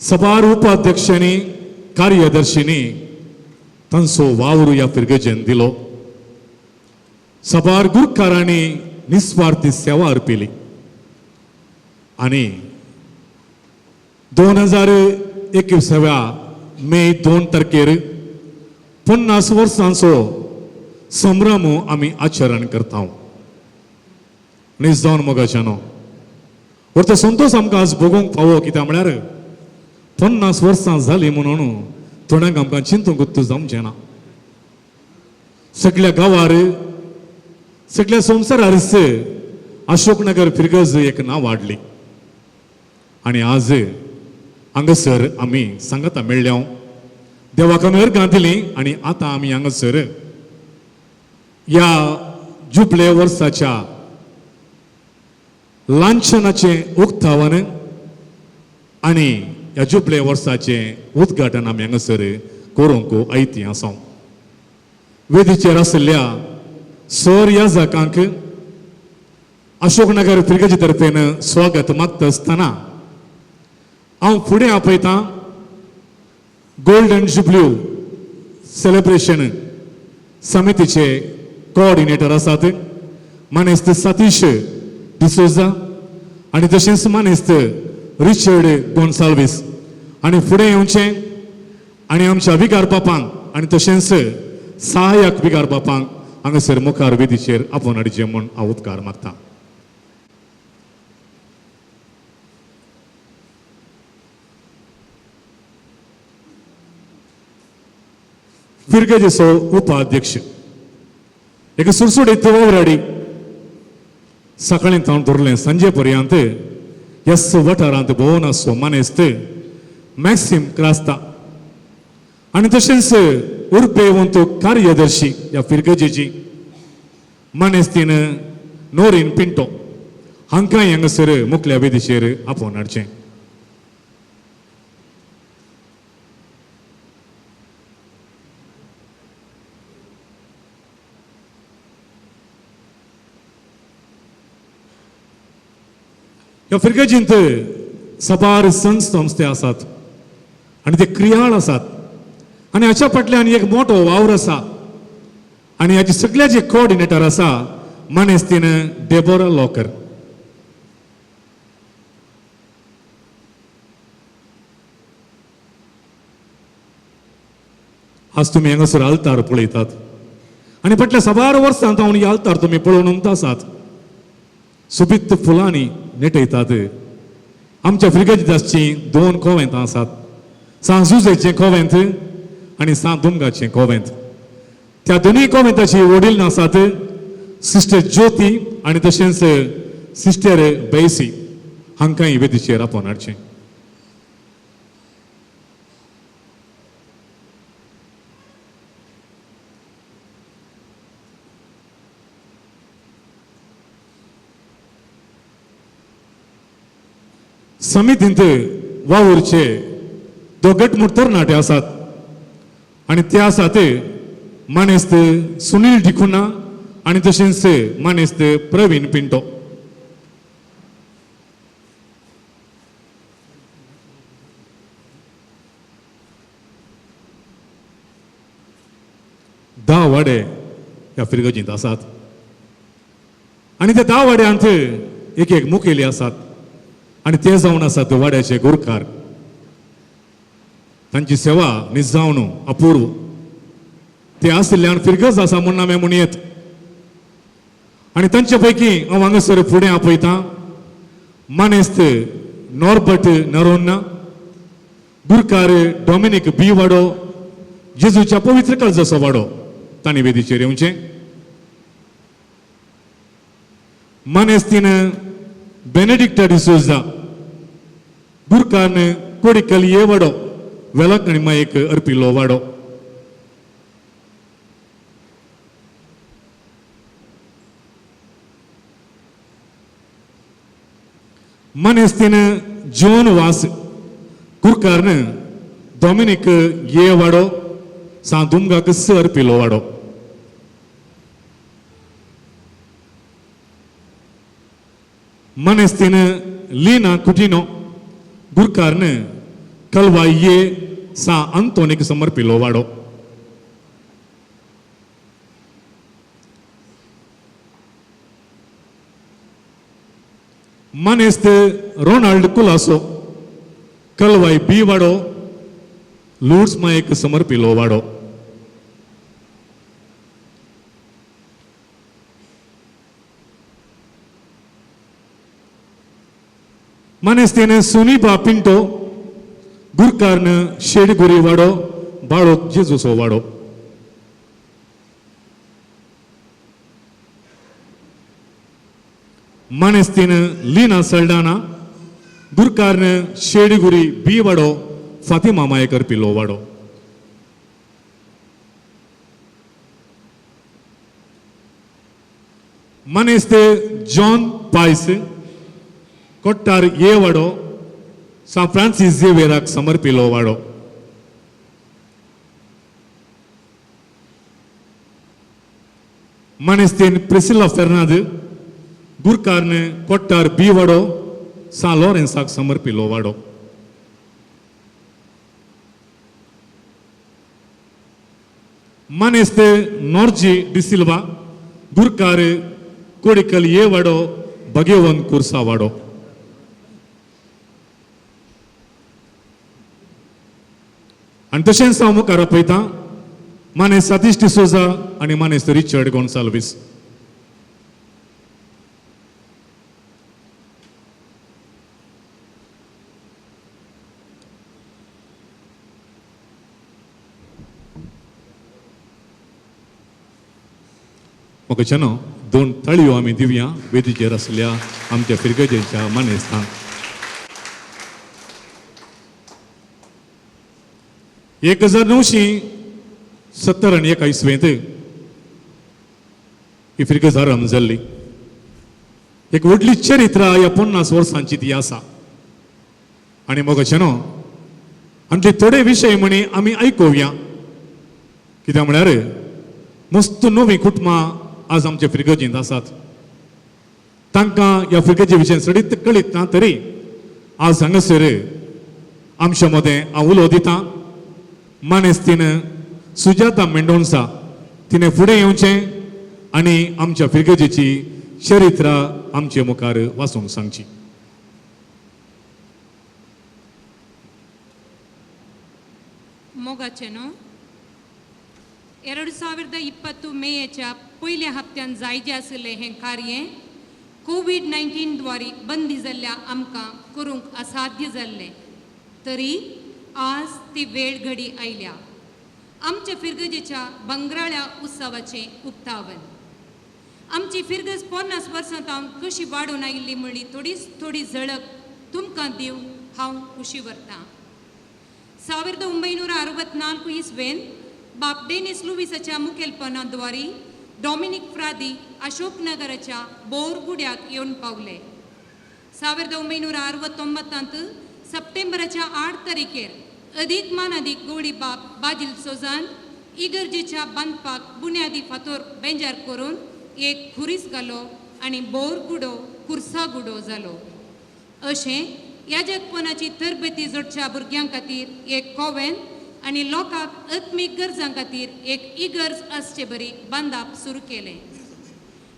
सबार उपाध्यक्षांनी कार्यदर्शींनी तांचो वावर ह्या फिरगजेंत दिलो सबार गुरकारांनी निस्वार्थी सेवा अर्पिली आणि 2021 मे 2 तारखेर 50 वर्सांचो संभ्रम आमी आचरण करता न्हीज जावन मोगाच्यानो वर तो संतोष आमकां आज भोगूंक फावो कित्याक म्हळ्यार 50 वर्सां जालीं म्हणून थोड्यांक आमकां चिंतूंक गुत्त जमचें ना सगळ्या गांवार सगळ्या संवसारार अशोकनगर फिरगज एक नांव वाडली आणि आज हांगासर आमी सांगाता मेळ्ळ्या देवाक आमी अर्गां दिलीं आनी आतां आमी हांगासर ह्या जुबले वर्साच्या लांछनाचें उक्तावण आनी ह्या जुबले वर्साचें उद्घाटन आमी हांगासर करूंक आयती आसा वेदीचेर आशिल्ल्या सर ह्या जाकांक अशोकनगर फिरगजे तर्फेन स्वागत मागता आसतना हांव फुडें आपयतां गोल्डन जुबल्यू सेलिब्रेशन समितीचे कोऑर्डिनेटर आसात मानेस्त सतीश डिसोजा आनी तशेंच मानेस्त रिचर्ड गोन्साल्वीस आनी फुडें येवचें आनी आमच्या विकार बापांक आनी तशेंच सहाय्यक विकार बापांक हांगासर मुखार वेदीचेर आपोवन हाडचें म्हूण हांव उपकार मागतां फिरगजेचो उपाध्यक्ष एक सुरसुडीत वावराडी सकाळीं थावन धरलें सांजे पर्यंत ह्या वाठारांत भोंवन आसो मानेस्त मॅक्सिम क्रास्ता आनी तशेंच उर्बेवंत कार्यदर्शी ह्या फिरगजेची मानेस्तीन नोरीन पिंटो हांकांय हांगासर मुखल्या वेदीचेर आपोवन हाडचें ह्या फिरगजींत सबार संस्थे आसात आनी ते क्रियाळ आसात आनी हाच्या फाटल्यान एक मोठो वावर आसा आनी हाचे सगळ्याचे कोऑर्डिनेटर आसा मानेस्तीन डेबोरा लॉकर आज तुमी हांगासर आल्तार पळयतात आनी फाटल्या सबार वर्सां हांव ही आल्तार तुमी पळोवन आसात सुबित फुलांनी नेटयतात आमच्या फिरगजीदासची 2 कोवेंतां आसात सांजुजेचें कोवेंत आनी दुमगाचें कोवेंत त्या दोनूय कोवेंताची वडील आसात सिस्टर ज्योती आनी तशेंच सिस्टर बैसी हांकांय वेदीचेर आपोवन हाडचें समितींत वावुरचे 2 गटमूट तरणाटे आसात आनी ते आसात मानेस्त सुनील डिकुना आनी तशेंच मानेस्त प्रवीण पिंटो धा वाडे ह्या फिरगजींत आसात आनी त्या 10 वाड्यांत एक मुखेली आसात आनी ते जावन आसात वाड्याचे गुरकार तांची सेवा निजावन अपूर्व ते आशिल्ल्यान फिरगज आसा म्हूण हांवें म्हणयत आनी तांचे पैकी हांव हांगासर फुडें आपयतां Manest Norbert Naronna, Burkar Dominic B. Wado, Jesuच्या पवित्र काळजाचो वाडो तांणी वेदीचेर येवचें. Manestin Benedicta di Souza, Burkan Kodikal ye wado, Velak आणि मायक अर्पिलो वाडो. Manestin John Was, Kurkarne Dominic ye wado, Sandumga Ksar Pilo wado. Manestin Lina Coutinho, Gurkarne, Kalvaye, Sa Antonic Summer Pilovado. Maneste Ronald Culaso, Kalvai Bivado, Lourdes Mike Summer Pilovado. Manestene Suniba Pinto, Gurkarne Shedguri Vado, Barok Jesus Ovado. Manestene Lina Saldana, Gurkarne Shedguri B Vado, Fatima Maikar Pilo Vado. Maneste John Paise, Kottar ye wado, San Francis Xavierak समर्पिलो Wado. Manestin Priscilla Fernandez, Gurkarne Kottar B wado, San Lorenzac समर्पिलो Wado. Maneste Norji Di Silva, Gurkare Kodikal ye wado, Bhagavan Kursa wado. आणि तशेंच हांव मुखार आपयतां माने सतीश डिसोजा आनी Mane Richard Gonsalves. मोगच्यानो दोन थाळयो आमी दिवया वेदीचेर आसल्या आमच्या फिरगजेच्या मानेस्तांक. 1970 आणि 21 ही फिरगज आरंभ जाल्ली. एक व्हडली चरित्रा ह्या 50 वर्सांची ती आसा. आनी मोगच्यानो आमचे थोडे विशय म्हणी आमी आयकुया. कित्याक म्हळ्यार मस्त नवी कुटुंबां आज आमच्या फिरगजींत आसात. तांकां ह्या फिरगजे विशयी सडीत कळीत ना तरी आज हांगासर आमच्या मदें हांव उलो दितां. मानेस्तीन सुजाता मेंडोन्सा तिने फुडें येवचें आनी आमच्या फिरगजेची चरित्रा आमचे मुखार वाचूंक सांगची. मोगाचेनो 2020 मेच्या पयल्या हप्त्यान जायचे आसले हें कार्य कोविड-19 द्वारे बंदी जाल्ल्या आमकां करूंक असाध्य जाल्लें. तरी आज ती वेळ घडी आयल्या. आमच्या फिरगजेच्या बंगराळ्या उत्सवाचें उक्तावण. आमची फिरगज 50 वर्सां कशी वाडून आयिल्ली म्हणली थोडी झळक तुमकां दिवंक हांव खुशी व्हरतां. 1964 इसवेन बाप डेनिस लुईसाच्या मुखेलपणाद्वारे डॉमिनिक फ्रादी अशोकनगराच्या बोरगुड्याक येवन पावले. 1969 सप्टेंबराच्या 8 तारखेर अधिक मानादीक गवळी बाप बाजील सोजान इगर्जेच्या बांदपाक बुन्यादी फातोर बेंजार करून एक खुरीस घालो आनी बोरगुडो कुर्सागुडो जालो. अशें याजकपणाची तरबेती जोडच्या भुरग्यां खातीर एक कोवेन आनी लोकांक आत्मीक गरजां खातीर एक इगर्ज आसचे बरी बांदप सुरू केलें.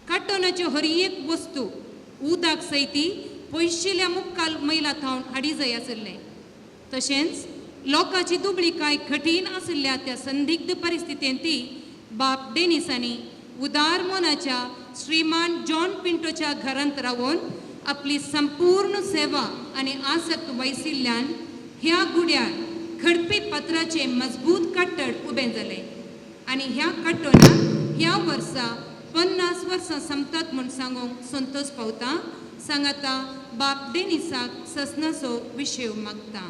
काट्टोनाच्यो हर एक वस्तू उदक सयती पयशिल्ल्या मुक्काल मैला थावन हाडी जाय आसलें. तशेंच लोकांची दुबळीकाय कठीण आशिल्ल्या त्या संदिग्ध परिस्थितींत बाप डेनिसांनी उदार मोनाच्या श्रीमान जॉन पिंटोच्या घरांत रावून आपली संपूर्ण सेवा आणि आसक्त वैशिल्ल्यान ह्या गुड्यार खडपी पत्राचे मजबूत कट्टड उबें जाले आणि ह्या कट्टोनाक ह्या वर्सा 50 वर्सां संपतात म्हूण सांगूंक संतोष पावता. सांगाता बाप डेनिसाक ससनाचो विशय मागता.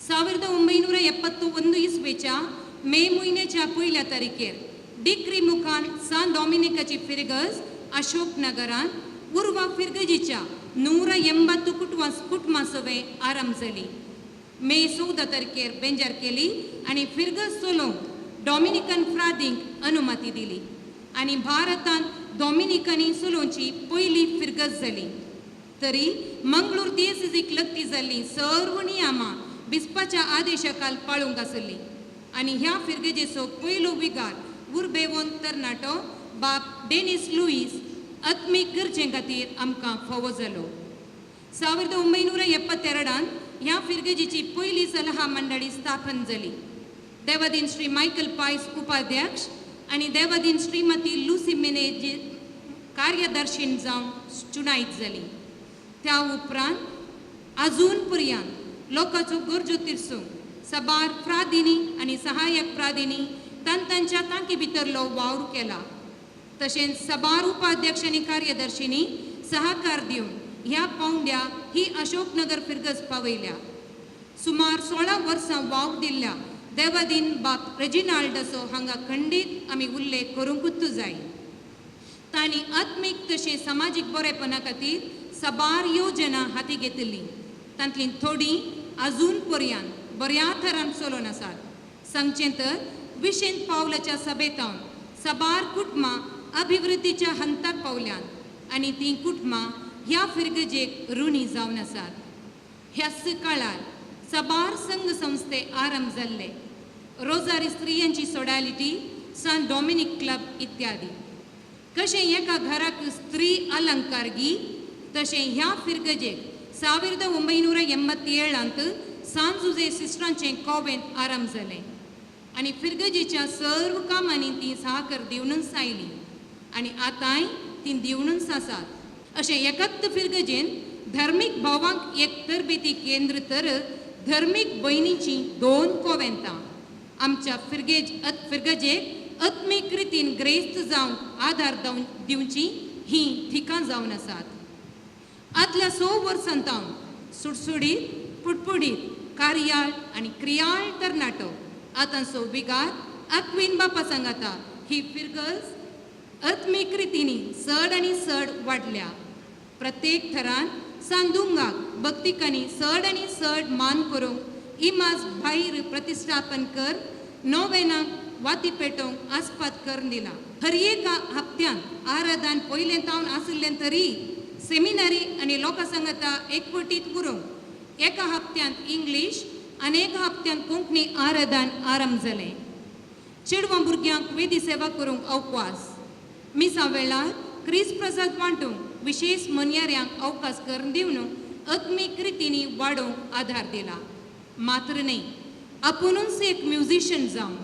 1971 इसवेच्या मे म्हयन्याच्या पयल्या तारखेर डिक्री मुखान सान डॉमिनिकाची फिरगज अशोक नगरांत उर्वा फिरगजीच्या 180 कुटुंबां सवे आराम जाली. मे 14 तारखेर बेंजार केली आणि फिरगज चलोवंक डॉमिनिकन फ्रादींक अनुमती दिली आणि भारतांत डॉमिनिकनी चलोवची पयली फिरगज जाली. तरी मंगळूर दिएसीसीक लक्ती जाल्ली सर्व नियमां बिस्पाच्या आदेशाखाल पाळूंक आसली आणि ह्या फिरगजेचो पयलो विगार उर्बेवोन तरणाटो बाप डेनिस लुईस आत्मीक गरजे खातीर आमकां फावो जालो. 1972 ह्या फिरगजीची पयली सल्हा मंडळी स्थापन जाली. देवादीन श्री मायकल पायस उपाध्यक्ष आणि देवादीन श्रीमती लुसी मेनेज कार्यदर्शीन जावन चुनायत जाली. त्या उपरांत अजून पर्यंत लोकांचो गरजो तिरसूंक सबार फ्रादिनी आणि सहाय्यक फ्रादिनी तांच्या तांकी भितरलो वावर केला. तशेंच सबार उपाध्यक्ष आणि कार्यदर्शींनी सहकार दिवन ह्या पावंड्या ही अशोकनगर फिरगज पावयल्या. सुमार 16 वर्सां वाव दिल्ल्या देवादीन बाप रेजिनाल्डसो हांगा खंडीत आमी उल्लेख करूंकूच जाय. तांणी आत्मीक तशें समाजीक बरेपणा खातीर सबार योजना हाती घेतली. तांतली थोडी अजून पर्यंत बऱ्या तरान चलोवन आसात. सांगचें तर विशेंत पावलाच्या सभेतावन सबार कुटुंबां अभिवृद्धीच्या हंताक पावल्यात आणि ती कुटुंबां ह्या फिरगजेक ऋणी जावन आसात. ह्याच काळार सबार संघ संस्थे आरंभ जाल्ले. रोजारी स्त्रियांची सोडालिटी सान डॉमिनिक क्लब इत्यादी. कशें एका घराक स्त्री अलंकारगी तशें ह्या फिरगजेक 1987 सान जुजे सिस्टरांचें कॉवेंट आरंभ जालें आणि फिरगजेच्या सर्व कामांनी ती सहकार दिवनूच आयली आणि आतांय ती दिवनूच आसात. अशें एकत फिरगजेन धर्मीक भावांक एक तरबेती केंद्र तर धर्मीक भयणीची 2 कॉवेंतां आमच्या फिरगजेक आत्मीक रितीन ग्रेस्त जावन आदार दिवची ही ठिकाण जावन आसात. आदल्या 100 वर्सांतावन सुटसुडीत पुटपुडीत कार्याळ आणि क्रियाळ तरणाटो आतांचो विगार अक्वीन बापा सांगाता ही फिरगज आत्मीक रितीनी चड आनी चड वाडल्या. प्रत्येक थरान सांदुंगाक भक्तिकांनी चड आनी चड मान करूंक इमाज भायर प्रतिश्ठापन कर नोवेनाक वाती पेटोवंक आस्पाद करून दिला. हर एका हप्त्यान आराधन पयलें तावन आशिल्लें तरी सेमिनारी आनी लोकसंगता एकवटीत उरोवंक एका हप्त्यांत इंग्लीश आनी एका हप्त्यांत कोंकणी आराधन आरंभ जालें. चेडवां भुरग्यांक वेदी सेवा करूंक अवकाश. मिसा वेळार क्रिस प्रसाद वांटूंक विशेष मन्याऱ्यांक अवकाश करून दिवन आत्मीक रितीनी वाडोवंक आधार दिला. मात्र न्ही आपुणूच एक म्युझिशियन जावन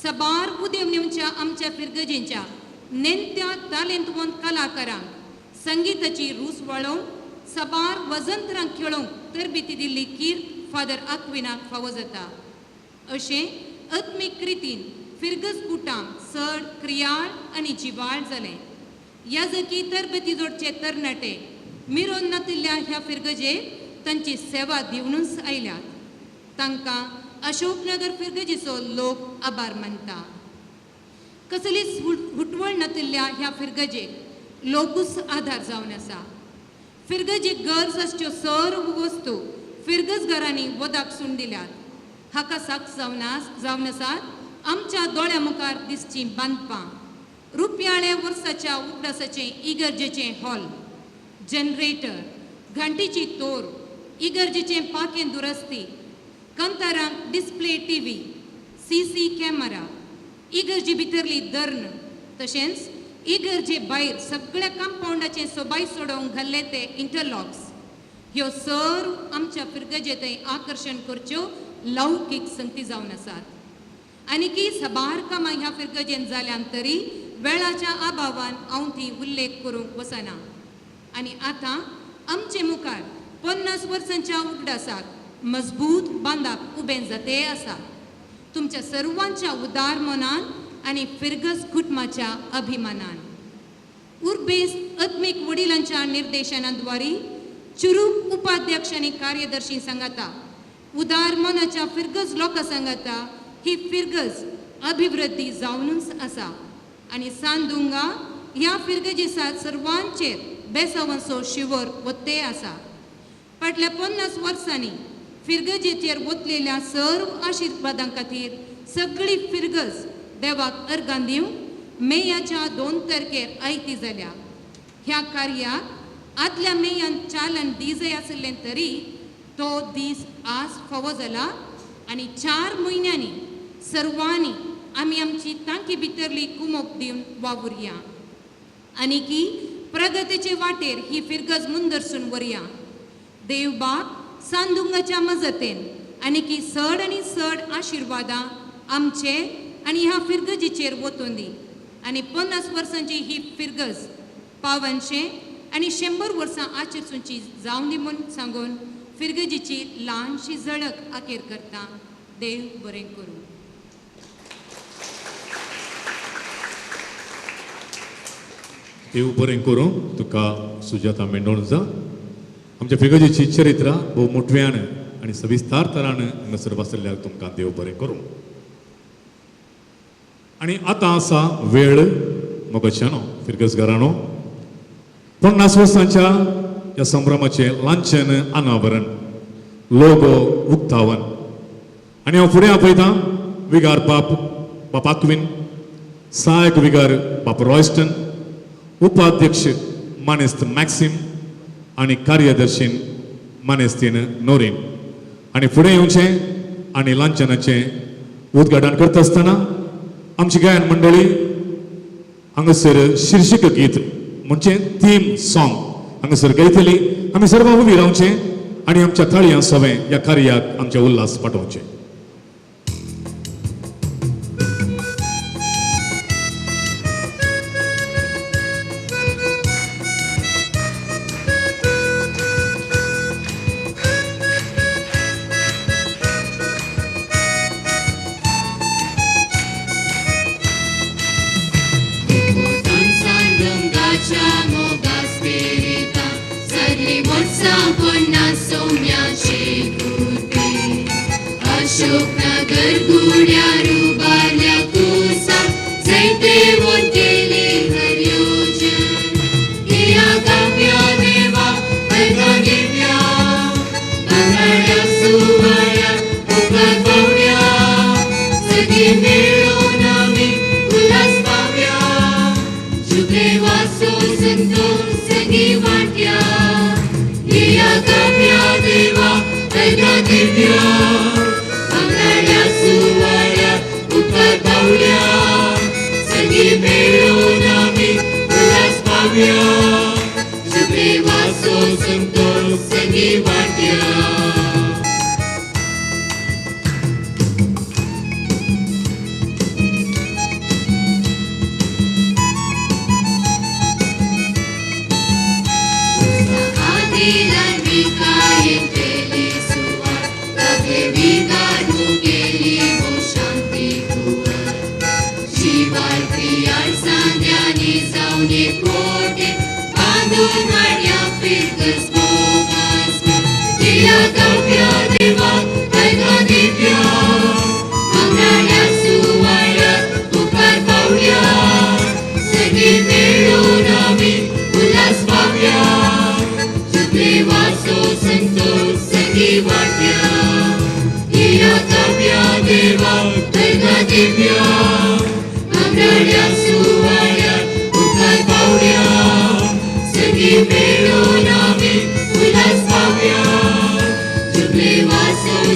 सबार उदेवणेच्या आमच्या फिरगजेंच्या नेत्या तालेंतवंत कलाकारांक संगीताची रूच वळोवंक सबार वजंतरांक खेळोवंक तरबेती दिल्ली कीर्त फादर अक्विनाक फावो जाता. अशें आत्मीक रितीन फिरगज कुटाम चड क्रियाळ आनी जिवाळ जालें. ह्या जकी तरबेती जोडचे तरणाटे मिरोन नातिल्ल्या ह्या फिरगजेक तांची सेवा दिवनूच आयल्यात. तांकां अशोकनगर फिरगजेचो लोक आभार मानता. कसलीच हुटवळ नातिल्ल्या ह्या फिरगजेक लोकूच आधार जावन आसा. फिरगजेक गरज आसच्यो सर्व वस्तू फिरगज घरांनी वदाक सून दिल्यात. हाका साक्ष जावन आसात आमच्या दोळ्या मुखार दिसची बांदपां, रुपयाळ्या वर्साच्या उगडासाचें इगर्जेचें हॉल, जनरेटर, घंटीची तोर, इगर्जेचें पाकें दुरस्ती, कंतारांक डिस्प्ले टीव्ही, सीसी कॅमेरा, इगर्जे भितरली दर्न तशेंच इगर्जे भायर सगळ्या कंपाऊंडाचें सोबाय सोडोवंक घाल्ले ते इंटरलॉक्स ह्यो सर्व आमच्या फिरगजेंतय आकर्शण करच्यो लौकीक संगती जावन आसात. आनी की सबार कामां ह्या फिरगजेन जाल्यान तरी वेळाच्या अभावान हांव ती उल्लेख करूंक वचना. आणि आता आमचे मुखार 50 वर्सांच्या उगडासाक मजबूत बांदाक उबें जाते आसा. तुमच्या सर्वांच्या उदार मनान आणि फिरगस कुटुंबाच्या अभिमानान. उर्बेस आत्मिक वडिलांच्या निर्देशनाद्वारे चुरूक उपाध्यक्ष आणि कार्यदर्शी सांगाता उदार मनाच्या फिरगस लोकां सांगाता ही फिरगस अभिवृद्धी जावनूच आसा आणि सांदुंगा ह्या फिरगजीसा सर्वांचेर बेसवांचो शिवर वत्ते आसा. फाटल्या 50 वर्सांनी फिरगजेचेर वतलेल्या सर्व आशिर्वादां खातीर सगळी फिरगस देवाक अर्गां दिवंक मेयाच्या 2 तारखेर आयती जाल्या. ह्या कार्याक आदल्या मेयान चालन दिजय आसलें तरी तो दीस आज फावो जाला आणि 4 म्हयन्यांनी सर्वांनी आमी आमची तांकी भितरली कुमोक दिवन वावुरया आनी की प्रगतीचे वाटेर ही फिरगज मुंदरसून वरया. देव बाप सांदुंगाच्या मजतेन आनी की चड आनी चड आशिर्वादां आमचे आनी ह्या फिरगजीचेर वतून दी आनी 50 वर्सांची ही फिरगज पावनशे आनी 100 वर्सां आचरसूंची जावं दी म्हूण सांगून फिरगजीची ल्हानशी झळक आखेर करता. देव बरें करूं. देव बरें करूं तुका सुजाता मेंडोणजा. आमच्या फिरगजीची चरित्रा भोव मोठव्यान आनी सविस्तार तरान हांगासर वाचल्यार तुमकां देव बरें करूं. आनी आतां आसा वेळ मोगाच्यानो फिरगजगारांनो 50 वर्सांच्या ह्या संभ्रमाचे लांछन अनावरण लोगो उक्तावण. आनी हांव फुडें आपयतां विगार बाप आक्विन, सहायक विगार बाप रॉयस्टन, उपाध्यक्ष मानेस्त मॅक्सिम आनी कार्यदर्शीन मानेस्तीन नोरीन. आनी फुडें येवचें आनी लांछनाचें उद्घाटन करता आसतना आमची गायन मंडळी हांगासर शीर्षक गीत म्हणजे थीम सॉंग हांगासर गायतली. आमी सर्व उबी रावचें आनी आमच्या थाळयां सवें ह्या कार्याक आमचे उल्हास पाठोवचे. अशोकनगर गुड्यार उबारल्या कुसा जैते वतेले हरयोजन या गाव्या देवा अर्घा दिव्या बंगाड्या सुवाळ्या उपकार पावड्या सगळी मेळून आमी उल्हास पावया जुगले वासो संतोष सगळी वाट्या या गाव्या देवा अर्घा दिव्या सुवाळ्या उपकार पावल्या सगळी मेळून आमी उल्हास पावया जुगले वासो संतोष सगळी वाट्या. मेळून आमी उल्हास पावया जुगले वासो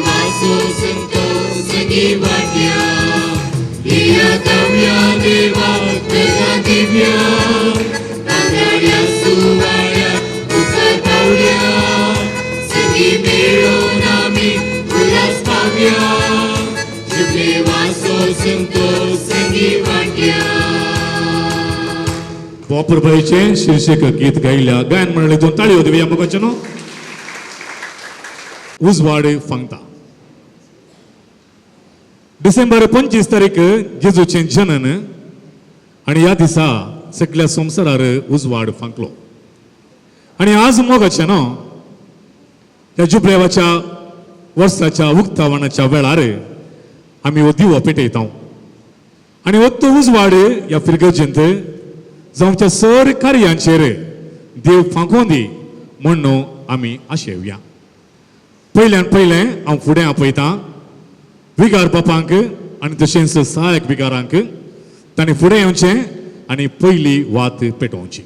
वासो संतो संगी वाट्या दिया दव्या देवा तेरा दिव्या तांदळ्या सुवाळ्या उका पावल्या संगी मेळून आम्ही उल्हास पावया शुभे वासो संतो संगी वाट्या वापरबाईचे शीर्षक गीत गायल्या गायन मंडळीतून ताळयो दिवया मगचनो उजवाड फांगता डिसेंबर 25 तारीख जेजूचे जनन आणि या दिसा सगळ्या संवसारार उजवाड फांकलो आणि आज मोगाचेनो त्या जुबलेवाच्या वर्साच्या उक्तावणाच्या वेळार आमी हो दिवो पेटयता आणि हो तो उजवाड ह्या फिरगर्जेंत जावच्या सर कार्यांचेर देव फांकून दी म्हणून आमी आशेवया पयल्यान पयलें हांव फुडें आपयतां विगार बापांक आनी तशेंच सहायक विगारांक तांणी फुडें येवचें आनी पयली वात पेटोवची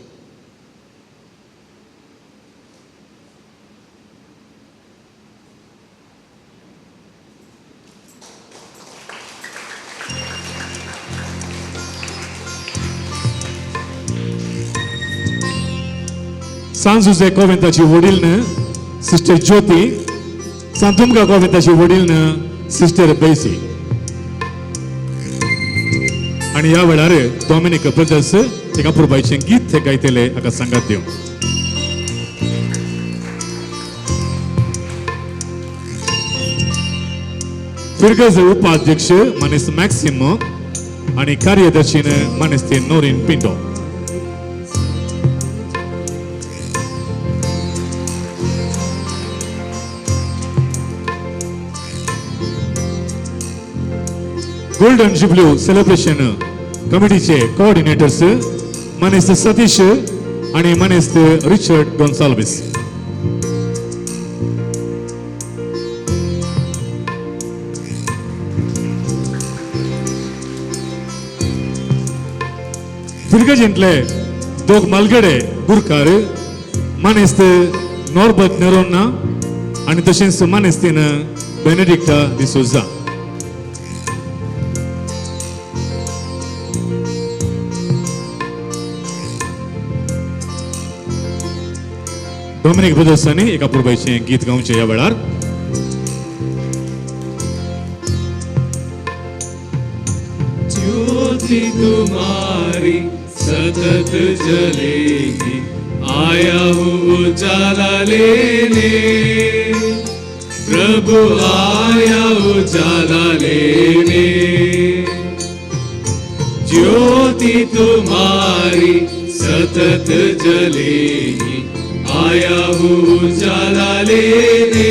सांत जुजे कोविंदाची वडील सिस्टर ज्योती सांतुमका कोविंदाची वडील सिस्टर बैसी आणि या वेळार डॉमिनिक ब्रदर्स एका पुरबाईचे गीत गायतले हाका सांगात दिवं फिरगज उपाध्यक्ष मानेस मॅक्सिमो आणि कार्यदर्शीन मानेस ते नोरीन पिंडो गोल्डन जुबली सेलिब्रेशन कमिटीचे कोऑर्डिनेटर्स मनेस सतीश आणि मनेस रिचर्ड गोन्साल्विस फिरगजिंतले दोग मालगडे गुरकार मनेस नॉर्बर्ट नेरोना आणि तशेंच मनेस्तीन बेनेडिक्टा डिसोजा डॉमिनिक ब्रदर्सांनी एका पुरबाईचे गीत गावचे या वेळार ज्योति तुम्हारी सतत जलेगी आया हूँ उजाला लेने प्रभु आया उजाला लेने ज्योति तुम्हारी सतत जलेगी आया हूँ उजाला लेने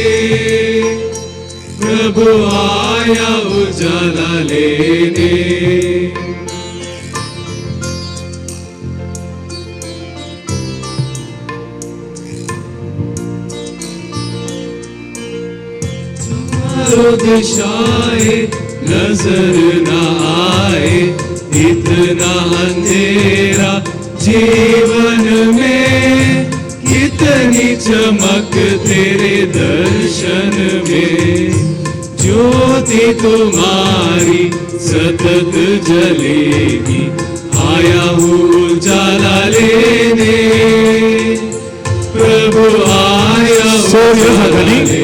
प्रभु आया उजाला लेने तुम्हारो दिशाए नजर न आए इतना अंधेरा जीवन में कितनी चमक तेरे दर्शन में ज्योति तुम्हारी सतत जलेगी आया हूँ उजाला लेने प्रभु आया उजाला लेने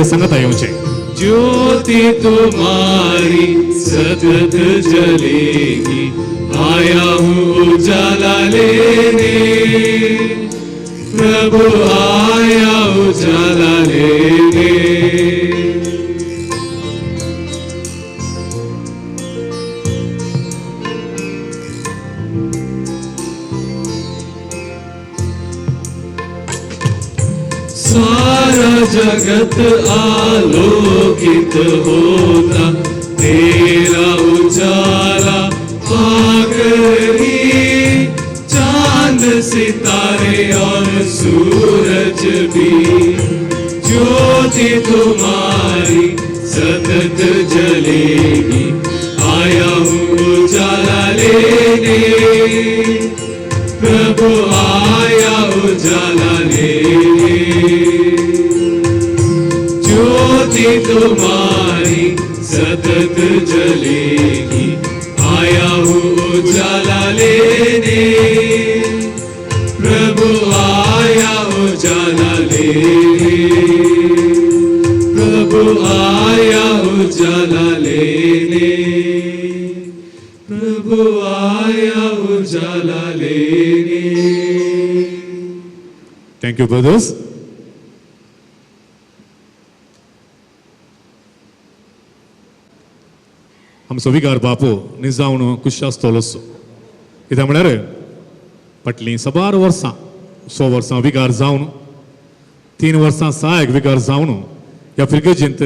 सांगता येवचे ज्योति तुम्हारी सतत जलेगी आया हूँ उजाला लेने प्रभु आया उजाला लेने सारा जगत आलोकित होता तेरा उजाला पाकर ही चांद सितारे और सूरज भी ज्योति तुम्हारी सतत जलेगी आया हूँ उजाला लेने प्रभु आया उजाला लेने ज्योति तुम्हारी सतत जलेगी, आया हूँ उजाला लेने, प्रभु आया उजाला लेने, प्रभु आया उजाला लेने, प्रभु आया उजाला लेने. Thank you, brothers. आमचो विकार बापू निजावन खुश आसतलो कित्याक म्हळ्यार फाटलीं 12 वर्सां 6 वर्सां विकार जावन 3 वर्सां सहायक विकार जावन ह्या फिरगेजींत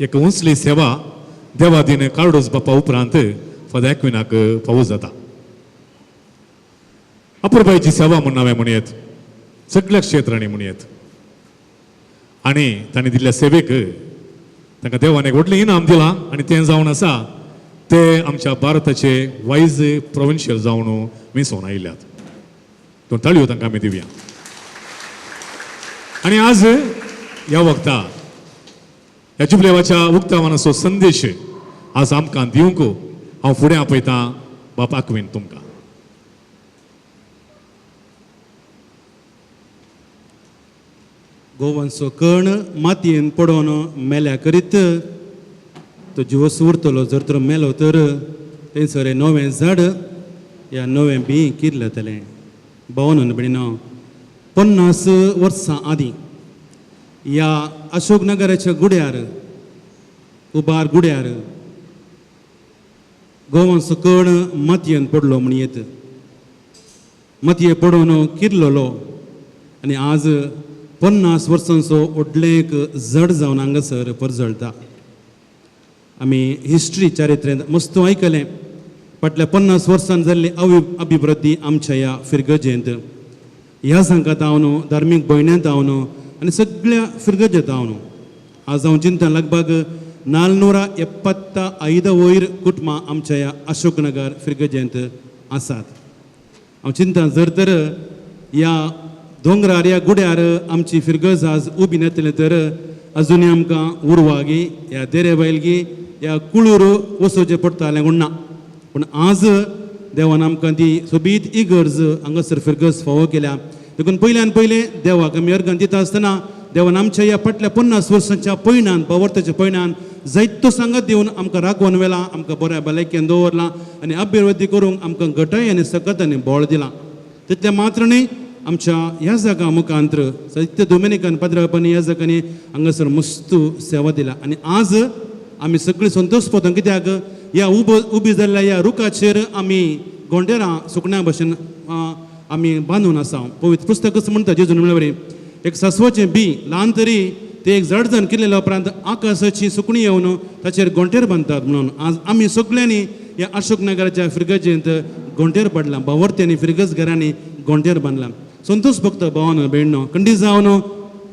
एक उंचली सेवा देवादीन कार्डोस बापा उपरांत फादर एक्विनाक फावो जाता. अपुरबायेची सेवा म्हूण हांवें म्हणयत, सगळ्या क्षेत्रांनी म्हणयत, आनी तांणी दिल्ल्या सेवेक तांकां देवान एक व्हडलें इनाम दिलां आनी तें जावन आसा ते आमच्या भारताचे वायज प्रोविन्शियल जावन वेंचून आयल्यात. दोन ताळयो तांकां आमी दिवया. आनी आज ह्या वक्ता ह्या जुबलेवाच्या उक्तावनाचो संदेश आज आमकां दिवंक हांव फुडें आपयतां बाप आक्वीन तुमकां. गोवांचो कण मातयेन पडोवन मेल्या करीत तो जिवस उरतलो. जर तर मेलो तर थंयसर नवें झाड या नवें बी किरलतलें. भावन भयणीनो, 50 वर्सां आदीं ह्या अशोकनगराच्या गुड्यार उबार गुड्यार गोवांचो कण मातयेन पडलो म्हण येत. मातये पडोवन किरलोलो आनी आज 50 वर्सांचो व्हडलें एक जड जावन हांगासर परजळटा. आमी हिस्ट्री चारित्र्यांत मस्त आयकलें फाटल्या 50 वर्सां जाल्ली अभिवृद्धी आमच्या ह्या फिरगजेंत. ह्या सांगात हांव न्हू, धार्मीक भयण्यांत हांव न्हू आनी सगळ्या फिरगजेंत हांव न्हू. आज हांव चिंता लागभग 475 वयर कुटुंबां आमच्या ह्या अशोकनगर फिरगजेंत आसात. हांव चिंता जर तर ह्या दोंगरार ह्या गुड्यार आमची फिरगज आज उबी नातलें तर अजुनूय आमकां उर्वागी ह्या देरेबायलगी ह्या कुळूर वचोवचें पडटालें म्हूण ना. पूण आज देवान आमकां ती सोबीत इगर्ज हांगासर फिरगज फावो केल्या. देखून पयल्यान पयलें देवाक आमी अर्गां दिता आसतना देवान आमच्या ह्या फाटल्या 50 वर्सांच्या पयणान पवर्ताच्या पयणान जायतो सांगत दिवन आमकां राखून व्हेलां, आमकां बऱ्या भलायकेन दवरलां आनी अभिवृद्धी करूंक आमकां घटाय आनी सकत आनी बळ दिलां. तितलें मात्र न्ही, आमच्या ह्या जागा मुखांतर सत्य डोमिनिकन पाद्रावपांनी ह्या जागांनी हांगासर मस्त सेवा दिला. आनी आज आमी सगळीं संतोश पोतां कित्याक ह्या उबी जाल्ल्या ह्या रुखाचेर आमी गोंडेरां सुकण्या भशेन आमी बांदून आसा. पवित्र पुस्तकच म्हणटा जेजून म्हणल्यार एक सासवाचें बी ल्हान तरी ते एक जड जावन केलेल्या उपरांत आकाशाची सुकणी येवन ताचेर गोंटेर बांदतात म्हणून आज आमी सगळ्यांनी ह्या अशोकनगराच्या फिरगजेंत गोंटेर पडलां. बावर्त्यांनी फिरगज घरांनी गोंटेर बांदलां. संतोश भक्त भावानो भयणो, खंडी जावन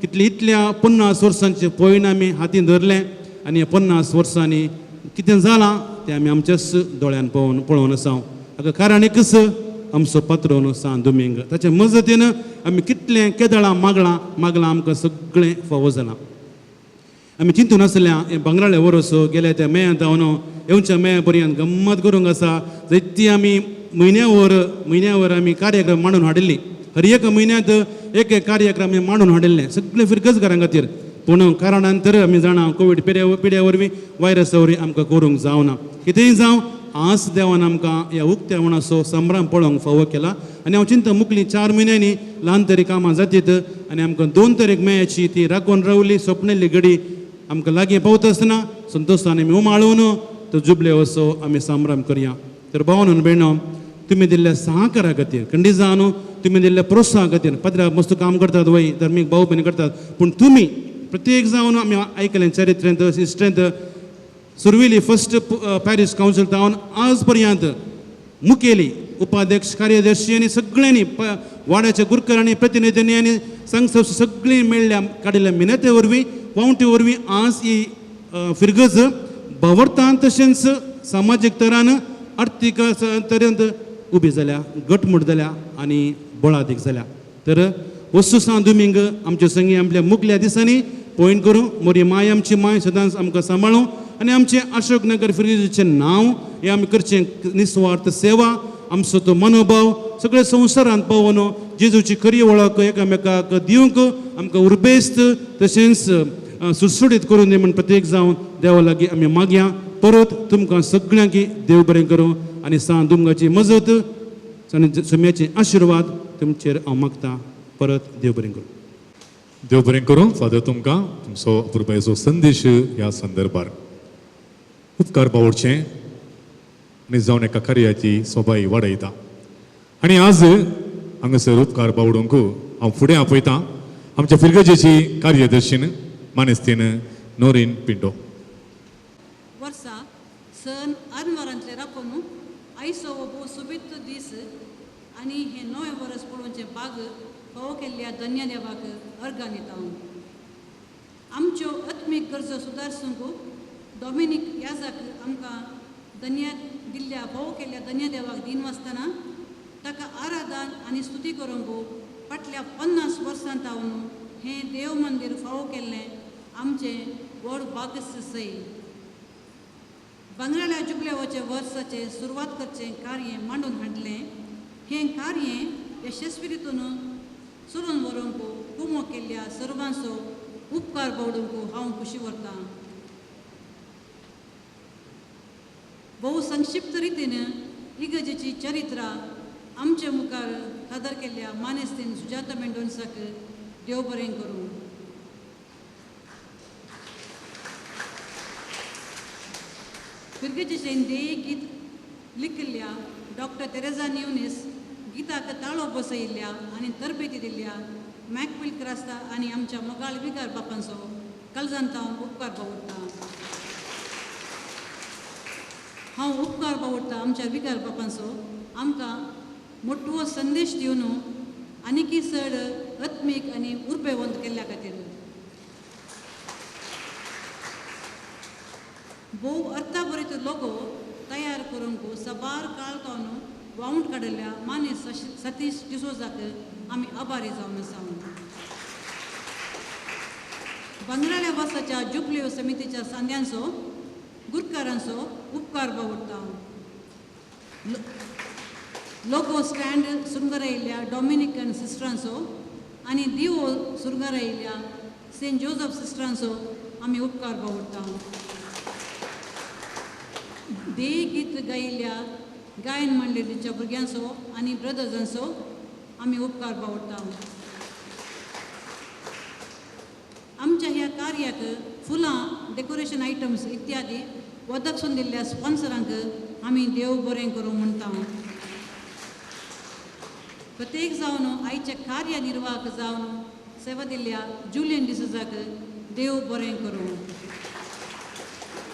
कितली इतल्या 50 वर्सांचे पयण आमी हातीन धरलें आनी ह्या 50 वर्सांनी कितें जालां तें आमी आमच्याच दोळ्यान पळोवन आसा. हाका कारण एकच आमचो पात्रोन सान दोमिंग. ताचे मजतीन आमी कितलें केदळां मागलां आमकां सगळें फावो जालां. आमी चिंतून आसल्या हें भांगराळे वरोस गेल्या त्या मेळ्यांत हांव येवच्या मेळ्या पर्यंत गम्मत करूंक आसा. जायती आमी म्हयन्या वर आमी कार्यक्रम मांडून हाडिल्ली. हर एक म्हयन्यांत एक कार्यक्रम आमी मांडून हाडिल्ले सगळे फिरगजकारां खातीर. पूण कारणांतर आमी जाणा कोवीड पिड्या वरवीं वायरसा वरवीं आमकां करूंक जावना. कितेंय जावं आज देवान आमकां ह्या उक्त्यावणाचो संभ्रम पळोवंक फावो केला. आनी हांव चिंता मुखलीं 4 म्हयन्यांनी ल्हान तरी कामां जातीत आनी आमकां 2 तारीख मेळ्याची ती राखून रावली स्वप्नेल्ली घडी आमकां लागीं पावता आसतना संतोशान आमी उमाळून तो जुबले वचो आमी संभ्रम करया. तर भावानो भयणो, तुमी दिल्ल्या सहकारा खातीर खंडी जावन तुमी दिल्ल्या प्रोत्साहा खातीर पाद्रा मस्त काम करतात वय धार्मीक भाव भयणी करतात. पूण तुमी प्रत्येक जावन आमी आयकलें चरित्रेंत हिस्ट्रेंत सुरविली फर्स्ट पॅरिस कावन्सील जावन आज पर्यंत मुखेली उपाध्यक्ष कार्यदर्शी आनी सगळ्यांनी वाड्याच्या गुरकरांनी प्रतिनिधींनी आनी संस्था सगळीं मेळ्ळ्या काडिल्ल्या मिनते वरवीं पावटी वरवीं आज ही फिरगज भावार्थान तशेंच सामाजीक तरान आर्थीक तरेंत उबी जाल्या, घटमूट जाल्या आनी बळादीक जाल्या. तर वस्तू सान दोमिंग आमचे संगी आपल्या मुखल्या दिसांनी पॉयंट करूं मोरी माय आमची माय सदांच आमकां सांबाळूं आनी आमचें अशोक नगर फिरगेचें नांव हें आमी करचें निस्वार्थ सेवा आमचो तो मनोभाव सगळे संवसारांत पावोन जेजूची खरी वळख एकामेकाक दिवंक आमकां उर्बेस्त तशेंच सुटसुटीत करून दी म्हण प्रत्येक जावन देवा लागीं आमी मागया परत तुमकां सगळ्यांक देव बरें करूं आनी सांत दुमगाची मजत आनी सुम्याचे आशिर्वाद तुमचेर हांव मागतां परत देव बरें करूं. देव बरें करूं. फादर तुमकां तुमचो अपुरबायेचो संदेश ह्या संदर्भार उपकार पावडचें आनी जावन एका कार्याची सोबाय वाडयता आनी आज हांगासर उपकार पावडूंक हांव फुडें आपयतां आमच्या फिरगजेची कार्यदर्शीन मानेस्तीन नोरीन पिंटो. वर्सा सण आनवरांतले राखून आयचो हो भोव सोबीत दीस आनी हें नवें वर्स पळोवचें भाग फावो केल्ल्या धन्य देवाक अर्गां दिता हांव. आमच्यो आत्मीक गरजो सुदारसूंक डॉमिनीक याजाक आमकां धन्य दिल्ल्या फावो केल्ल्या धन्य देवाक दिन वासतना ताका आराधन आनी स्तुती करूंक फाटल्या 50 वर्सां तावन हें देव मंदीर फावो केल्लें आमचें व्हड भाग्य सई. बंगराळ्या जुबलेवाचे वर्साचे सुरवात करचें कार्य मांडून हाडलें. हें कार्य यशस्वी रितीन सुरून व्हरूंक कुमो केल्ल्या सर्वांचो उपकार बावडूंक हांव खुशी व्हरतां. भोव संक्षिप्त रितीन इगर्जेची चरित्रा आमचे मुखार सादर केल्ल्या मानेस्तीन सुजाता मेंडोन्साक देव बरें करूं. फिरगेचें देय गीत लिखिल्ल्या डॉक्टर तेरेजा न्यूनीस गीताक ताळो बसयिल्ल्या आनी तरबेती दिल्ल्या मॅकविल क्रास्ता आनी आमच्या मोगाळ विकार बापांचो काळजांत हांव उपकार बावडटां. हांव उपकार बावडटां आमच्या विकार बापांचो आमकां मोठो संदेश दिवन आनीकी चड आत्मीक आनी उर्बेवंत केल्ल्या खातीर. भोव अर्थाभरीत लोगो तयार करूंक सबार काळ कावन वावूंट काडिल्ल्या माने सतीश डिसोजाक आमी आभारी जावन आसा. बंगराळ्या वर्साच्या जुबल्यो समितीच्या सांद्यांचो गुरकारांचो उपकार बावडटा. लोगो स्टँड सुरंगारायिल्ल्या डॉमिनिकन सिस्टरांचो आनी दिवो सुरंगारायिल्ल्या सेंट जोझफ सिस्टरांचो आमी उपकार बावडटा. देय गीत गायिल्ल्या गायन मंडळीच्या भुरग्यांचो आनी ब्रदर्सांचो आमी उपकार बावडटा. आमच्या ह्या कार्याक फुलां डेकोरेशन आयटम्स इत्यादी वदकसून दिल्ल्या स्पॉन्सरांक आमी देव बरें करूं म्हणटा. प्रत्येक जावन आयच्या कार्यनिर्वाहक जावन सेवा दिल्ल्या जुलियन डिसोजाक देव बरें करूं.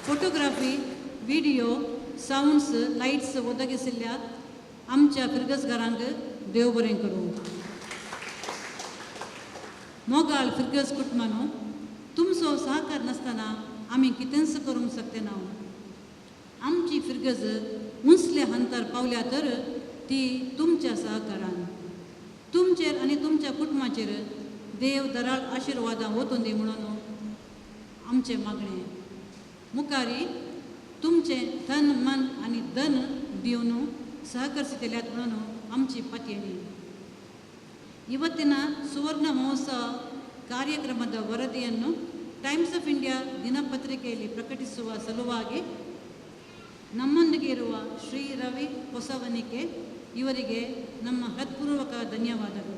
फोटोग्राफी व्हिडिओ साऊंड्स लायट्स वदक आशिल्ल्या आमच्या फिरगसगारांक देव बरें करूं. मोगाळ फिरगस कुटुंबानो तुमचो सहकार नासतना आमी कितेंच करूंक शकते ना. आमची फिरगज उंचल्या हंतार पावल्या तर ती तुमच्या सहकारान. तुमचेर आनी तुमच्या कुटुंबाचेर देव दराळ आशिर्वादां वतून दी म्हणून आमचें मागणें. मुखारी तुमचें धन मन आनी धन दिवन सहकरिसी केल्यात म्हणून आमची ಪಾತ್ಯನಿ. ಇವತ್ತಿನ ಸುವರ್ಣ ಮಹೋತ್ಸವ ಕಾರ್ಯಕ್ರಮದ ವರದಿಯನ್ನು ಟೈಮ್ಸ್ ಆಫ್ ಇಂಡಿಯಾ ದಿನಪತ್ರಿಕೆಯಲ್ಲಿ ಪ್ರಕಟಿಸುವ ಸಲುವಾಗಿ ನಮ್ಮೊಂದಿಗೆ ಇರುವ ಶ್ರೀ ರವಿ ಹೊಸವನಿಕೆ ಇವರಿಗೆ ನಮ್ಮ ಹೃತ್ಪೂರ್ವಕ ಧನ್ಯವಾದಗಳು.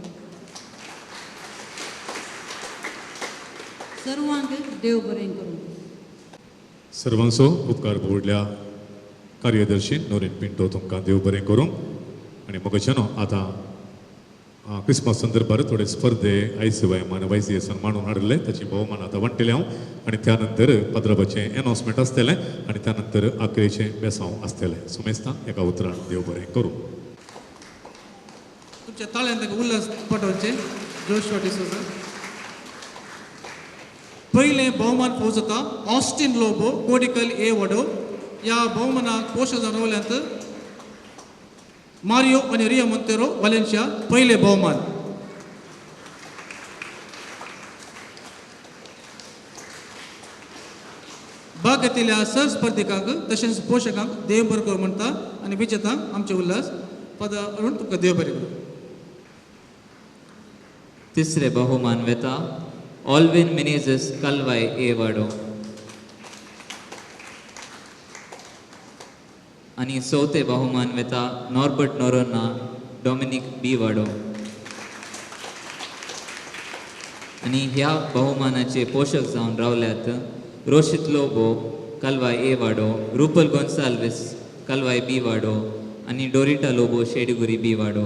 सर्वांक देव बरें करूं. सर्वांचो उपकार भोवडल्या कार्यदर्शी नोरीन पिंटो तुमकां देव बरें करूं. आनी मोगच्यानो आतां क्रिस्मस संदर्भात थोडे स्पर्धे आयसीवाय मानवायसी सन्मानून हाडले ताची भोवमान आतां वांटलें हांव आनी त्या नंतर पत्रपाचें एनावन्समेंट आसतलें आनी त्या नंतर आखरेचें बेसांव आसतलें. सुमेस्तां एका उतरान देव बरें करूं. तुमच्या ताळ्यांत उल्हास पाठोवचे जोशुआ डिसोजा. पहिले बहुमान फावो जाता ऑस्टिन लोबो कोडिकल ए वडो. ह्या बहुमानाक पोश जाणवल्यांत मारियो आनी रिया मोंतेरो वालेन्सिया पहिले बहुमान. भाग घेतिल्ल्या सहस्पर्धिकांक तशेंच पोशकांक देव बरें करूं म्हणटा आनी विजेतांक आमचे उल्हास पदां हाडून तुमकां देव बरें करूं. तिसरे बहुमान वेता ऑल्विन मिनेझस कलवाय ए वाडो. आणि चौथे बहुमान वेता नॉर्बर्ट नोरोना डॉमिनिक बी वाडो. आणि ह्या बहुमानाचे पोषक जावन रावल्यात रोशित लोबो कलवाय ए वाडो, रुपल गोन्साल्विस कलवाय बी वाडो आणि डोरिटा लोबो शेडगुरी बी वाडो.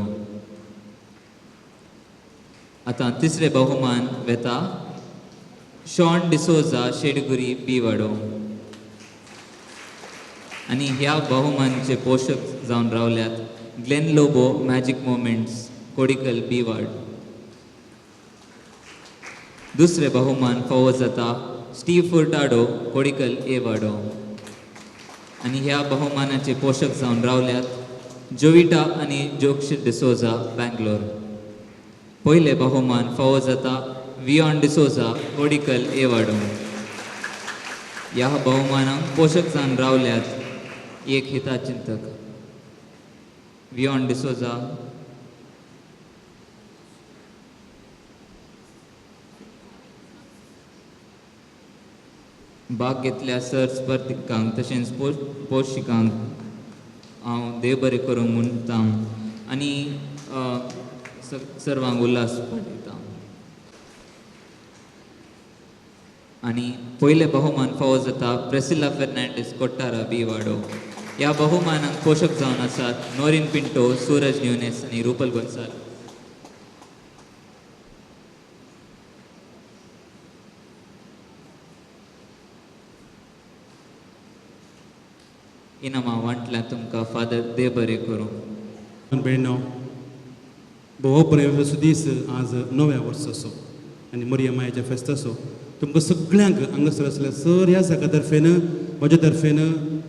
आता तिसरे बहुमान वेता शॉन डिसोजा शेडगुरी बी वाडो. आणि ह्या बहुमानाचे पोषक जावन रावल्यात ग्लेन लोबो मॅजिक मोमेंट्स कोडिकल बी वाड. दुसरे बहुमान फावो जाता स्टीव फुर्टाडो कोडिकल ए वाडो. आणि ह्या बहुमानाचे पोषक जावन रावल्यात जोविटा आणि जोक्षित डिसोजा बँगलोर. पहिले बहुमान फावो जाता वियॉन डिसोजा कोडिकल ए वाडो. ह्या बहुमानाक पोषक जावन रावल्यात एक हिताचिंतक वियॉन डिसोजा, भाग घेतल्या सर स्पर्धिकांक तशेंच पोशिकांक हांव देव बरें करूंक म्हणटा आनी सर्वांक उल्हास पळयता. आणि पहिले बहुमान फावो जाता प्रेसिला फेर्नांडीस कोट्टारा बी वाडो. ह्या बहुमानाक पोषक जावन आसात नोरिन पिंटो, सूरज न्यूनेस आणि रुपल गोन्साल. इनामां वांटल्या तुमकां फादर देव बरें करूं. भयणो हो बरें दीस आज नव्या वर्साचो आनी मरिया मायेच्या फेस्ताचो तुमकां सगळ्यांक हांगासर आसल्या सर ह्या सका तर्फेन म्हज्या तर्फेन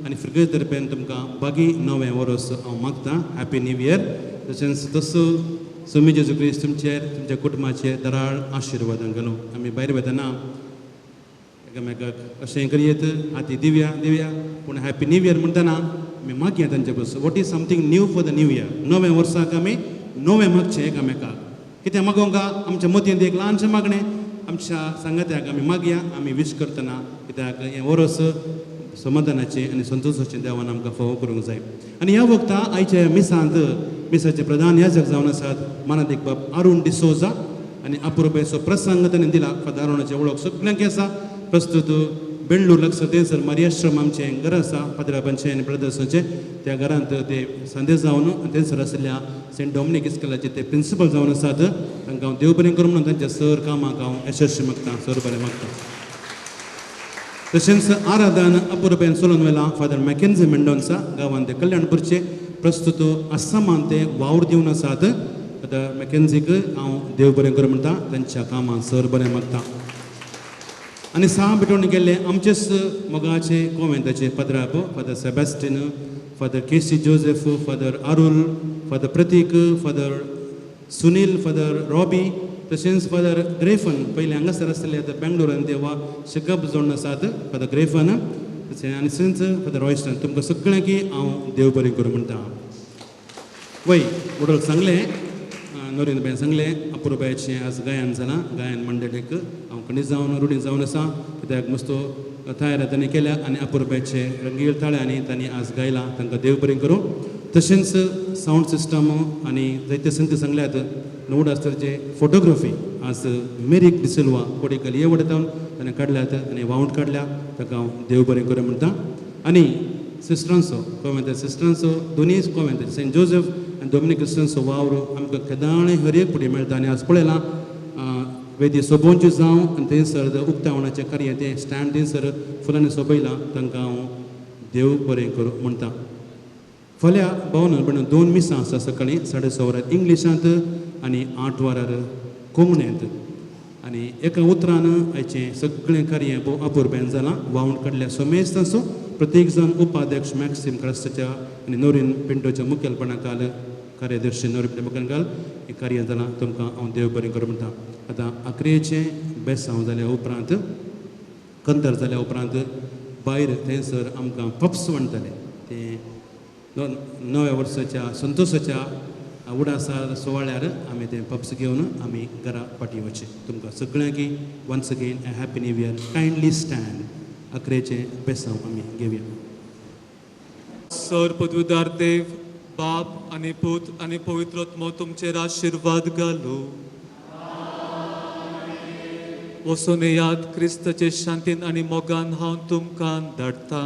आनी फ्रिगेज तर्फेन तुमकां बागी नवें वर्स हांव मागतां. Happy New year. तशेंच तसो स्वामी जेजू क्रिस्त तुमचेर तुमच्या कुटुंबाचेर दराळ आशिर्वादां घालूं. आमी भायर वेतना एकामेकाक अशें करियेत हाती दिवया दिवया पूण हॅपी न्यू इयर म्हणटना आमी मागया तांचे बसून what is something new for the new year. नव्या वर्साक आमी नवें मागचें एकामेकाक. कित्याक मागोवंक आमच्या मतींत एक ल्हानशें मागणें आमच्या सांगात्याक आमी मागया आमी विश करतना कित्याक हें वर्स समाधानाचें आनी संतोशाचें देवान आमकां फावो करूंक जाय. आनी ह्या वक्ता आयच्या मिसांत मिसाचे प्रधान याजक जावन आसात मानादीक बाब अरुण डिसोजा आनी अपुरबेचो प्रसंग ताणें दिला. फादर अरुणाचें वळख सगळ्यांक आसा. प्रस्तुत बेंडूर लागसा थंयसर मारियाश्रम आमचें घर आसा पाद्राबांचें आनी ब्रदर्सांचें. त्या घरांत ते संदेश जावन थंयसर आशिल्ल्या सेंट डॉमिनीक इस्कॉलाचे ते प्रिंसिपल जावन आसात. तांकां हांव देव बरें करूं म्हणून तांच्या सर कामाक हांव यशस्वी मागतां, सर बरें मागतां. तशेंच आराधन अपुरबेन सोलून व्हेला फादर मॅकेन्झी मेंडोन्सा गांवांत ते कल्याणपूरचे. प्रस्तुत आसामांत ते वावर दिवन आसात. फादर मॅकेन्झीक हांव देव बरें करूं म्हणटा, तांच्या कामाक सर बरें मागतां. आनी साहा भेटून गेल्ले आमचेच मोगाचे कोवेंताचे पदराप फादर सेबॅस्टिन, फादर केसी जोसेफ, फादर अरुल, फादर प्रतीक, फादर सुनील, फादर रॉबी, तशेंच फादर ग्रेफन पयले हांगासर आसले आतां बेंगलोरान देवा शिकप जोडून आसात फादर ग्रेफन. आनी तशेंच फादर रॉयस्टन तुमकां सगळ्यांक हांव देव बरें करूं म्हणटा. वय वडोळ सांगलें नोरीन बायन सांगलें अपुरबायचें आज गायन जालां. गायन मंडळीक हांव खंडीत जावन रुढीन जावन आसा कित्याक मस्तो तयार तांणी केल्या आनी अपुरबायचे रंगील ताळ्यांनी तांणी आज गायलां. तांकां देव बरें करूं. तशेंच सावंड सिस्टम आनी जायते संत सांगल्यात नवड आसतरचे फोटोग्राफी आज मेरीक डिसिल्वा कोडिकल हे वडतावन ताणें काडल्यात आनी वावंट काडल्या. ताका हांव देव बरें करूं म्हणटा. आनी सिस्टरांचो कोवेंत सिस्टरांचो दोनीय कोवेंत सेंट जोसेफ आनी डॉमिनीक क्रिस्टन्सो वावर आमकां केदाळे हर एक फुटी मेळटा. आनी आज पळयलां वेदी सोबोवंच्यो जावं आनी थंयसर उक्तावणाचें कार्य तें स्टँड थंयसर फुलांनी सोबयलां. तांकां हांव देव बरें करूं म्हणटा. फाल्यां भोवन 2 मिसां आसा सकाळीं 6:30 वरार इंग्लिशांत आनी 8 वरार कोंकणींत. आनी एका उतरान आयचें सगळें कार्य अपुरबेन जालां. वावंट काडल्या सोमेज तांचो प्रत्येक जण उपाध्यक्ष मॅक्सिम क्रास्टाच्या आनी नोरीन पिंटोच्या मुखेलपणाखाल कार्यदर्शी नोरीन पिंटो मुखेलपणाखाल हें कार्य जालां. तुमकां हांव देव बरें करूं म्हणटा. आतां अकरेचें बेसांव जाल्या उपरांत कंतर जाल्या उपरांत भायर थंयसर आमकां पप्स म्हणटाले ते नव्या वर्साच्या संतोशाच्या उडासा सुवाळ्यार आमी ते पप्स घेवन आमी घरा पाटी वचे तुमकां सगळ्यांक once again a happy New Year kindly stand अकरेचे बेसांव आमी घेवया. सर पदवीदार देव बाप आनी पूत आनी पवित्रोत्मो तुमचेर आशिर्वाद घालू. वचून याद क्रिस्ताचे शांतीन आनी मोगान हांव तुमकां धाडटा.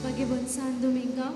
Pagibon San Domingo.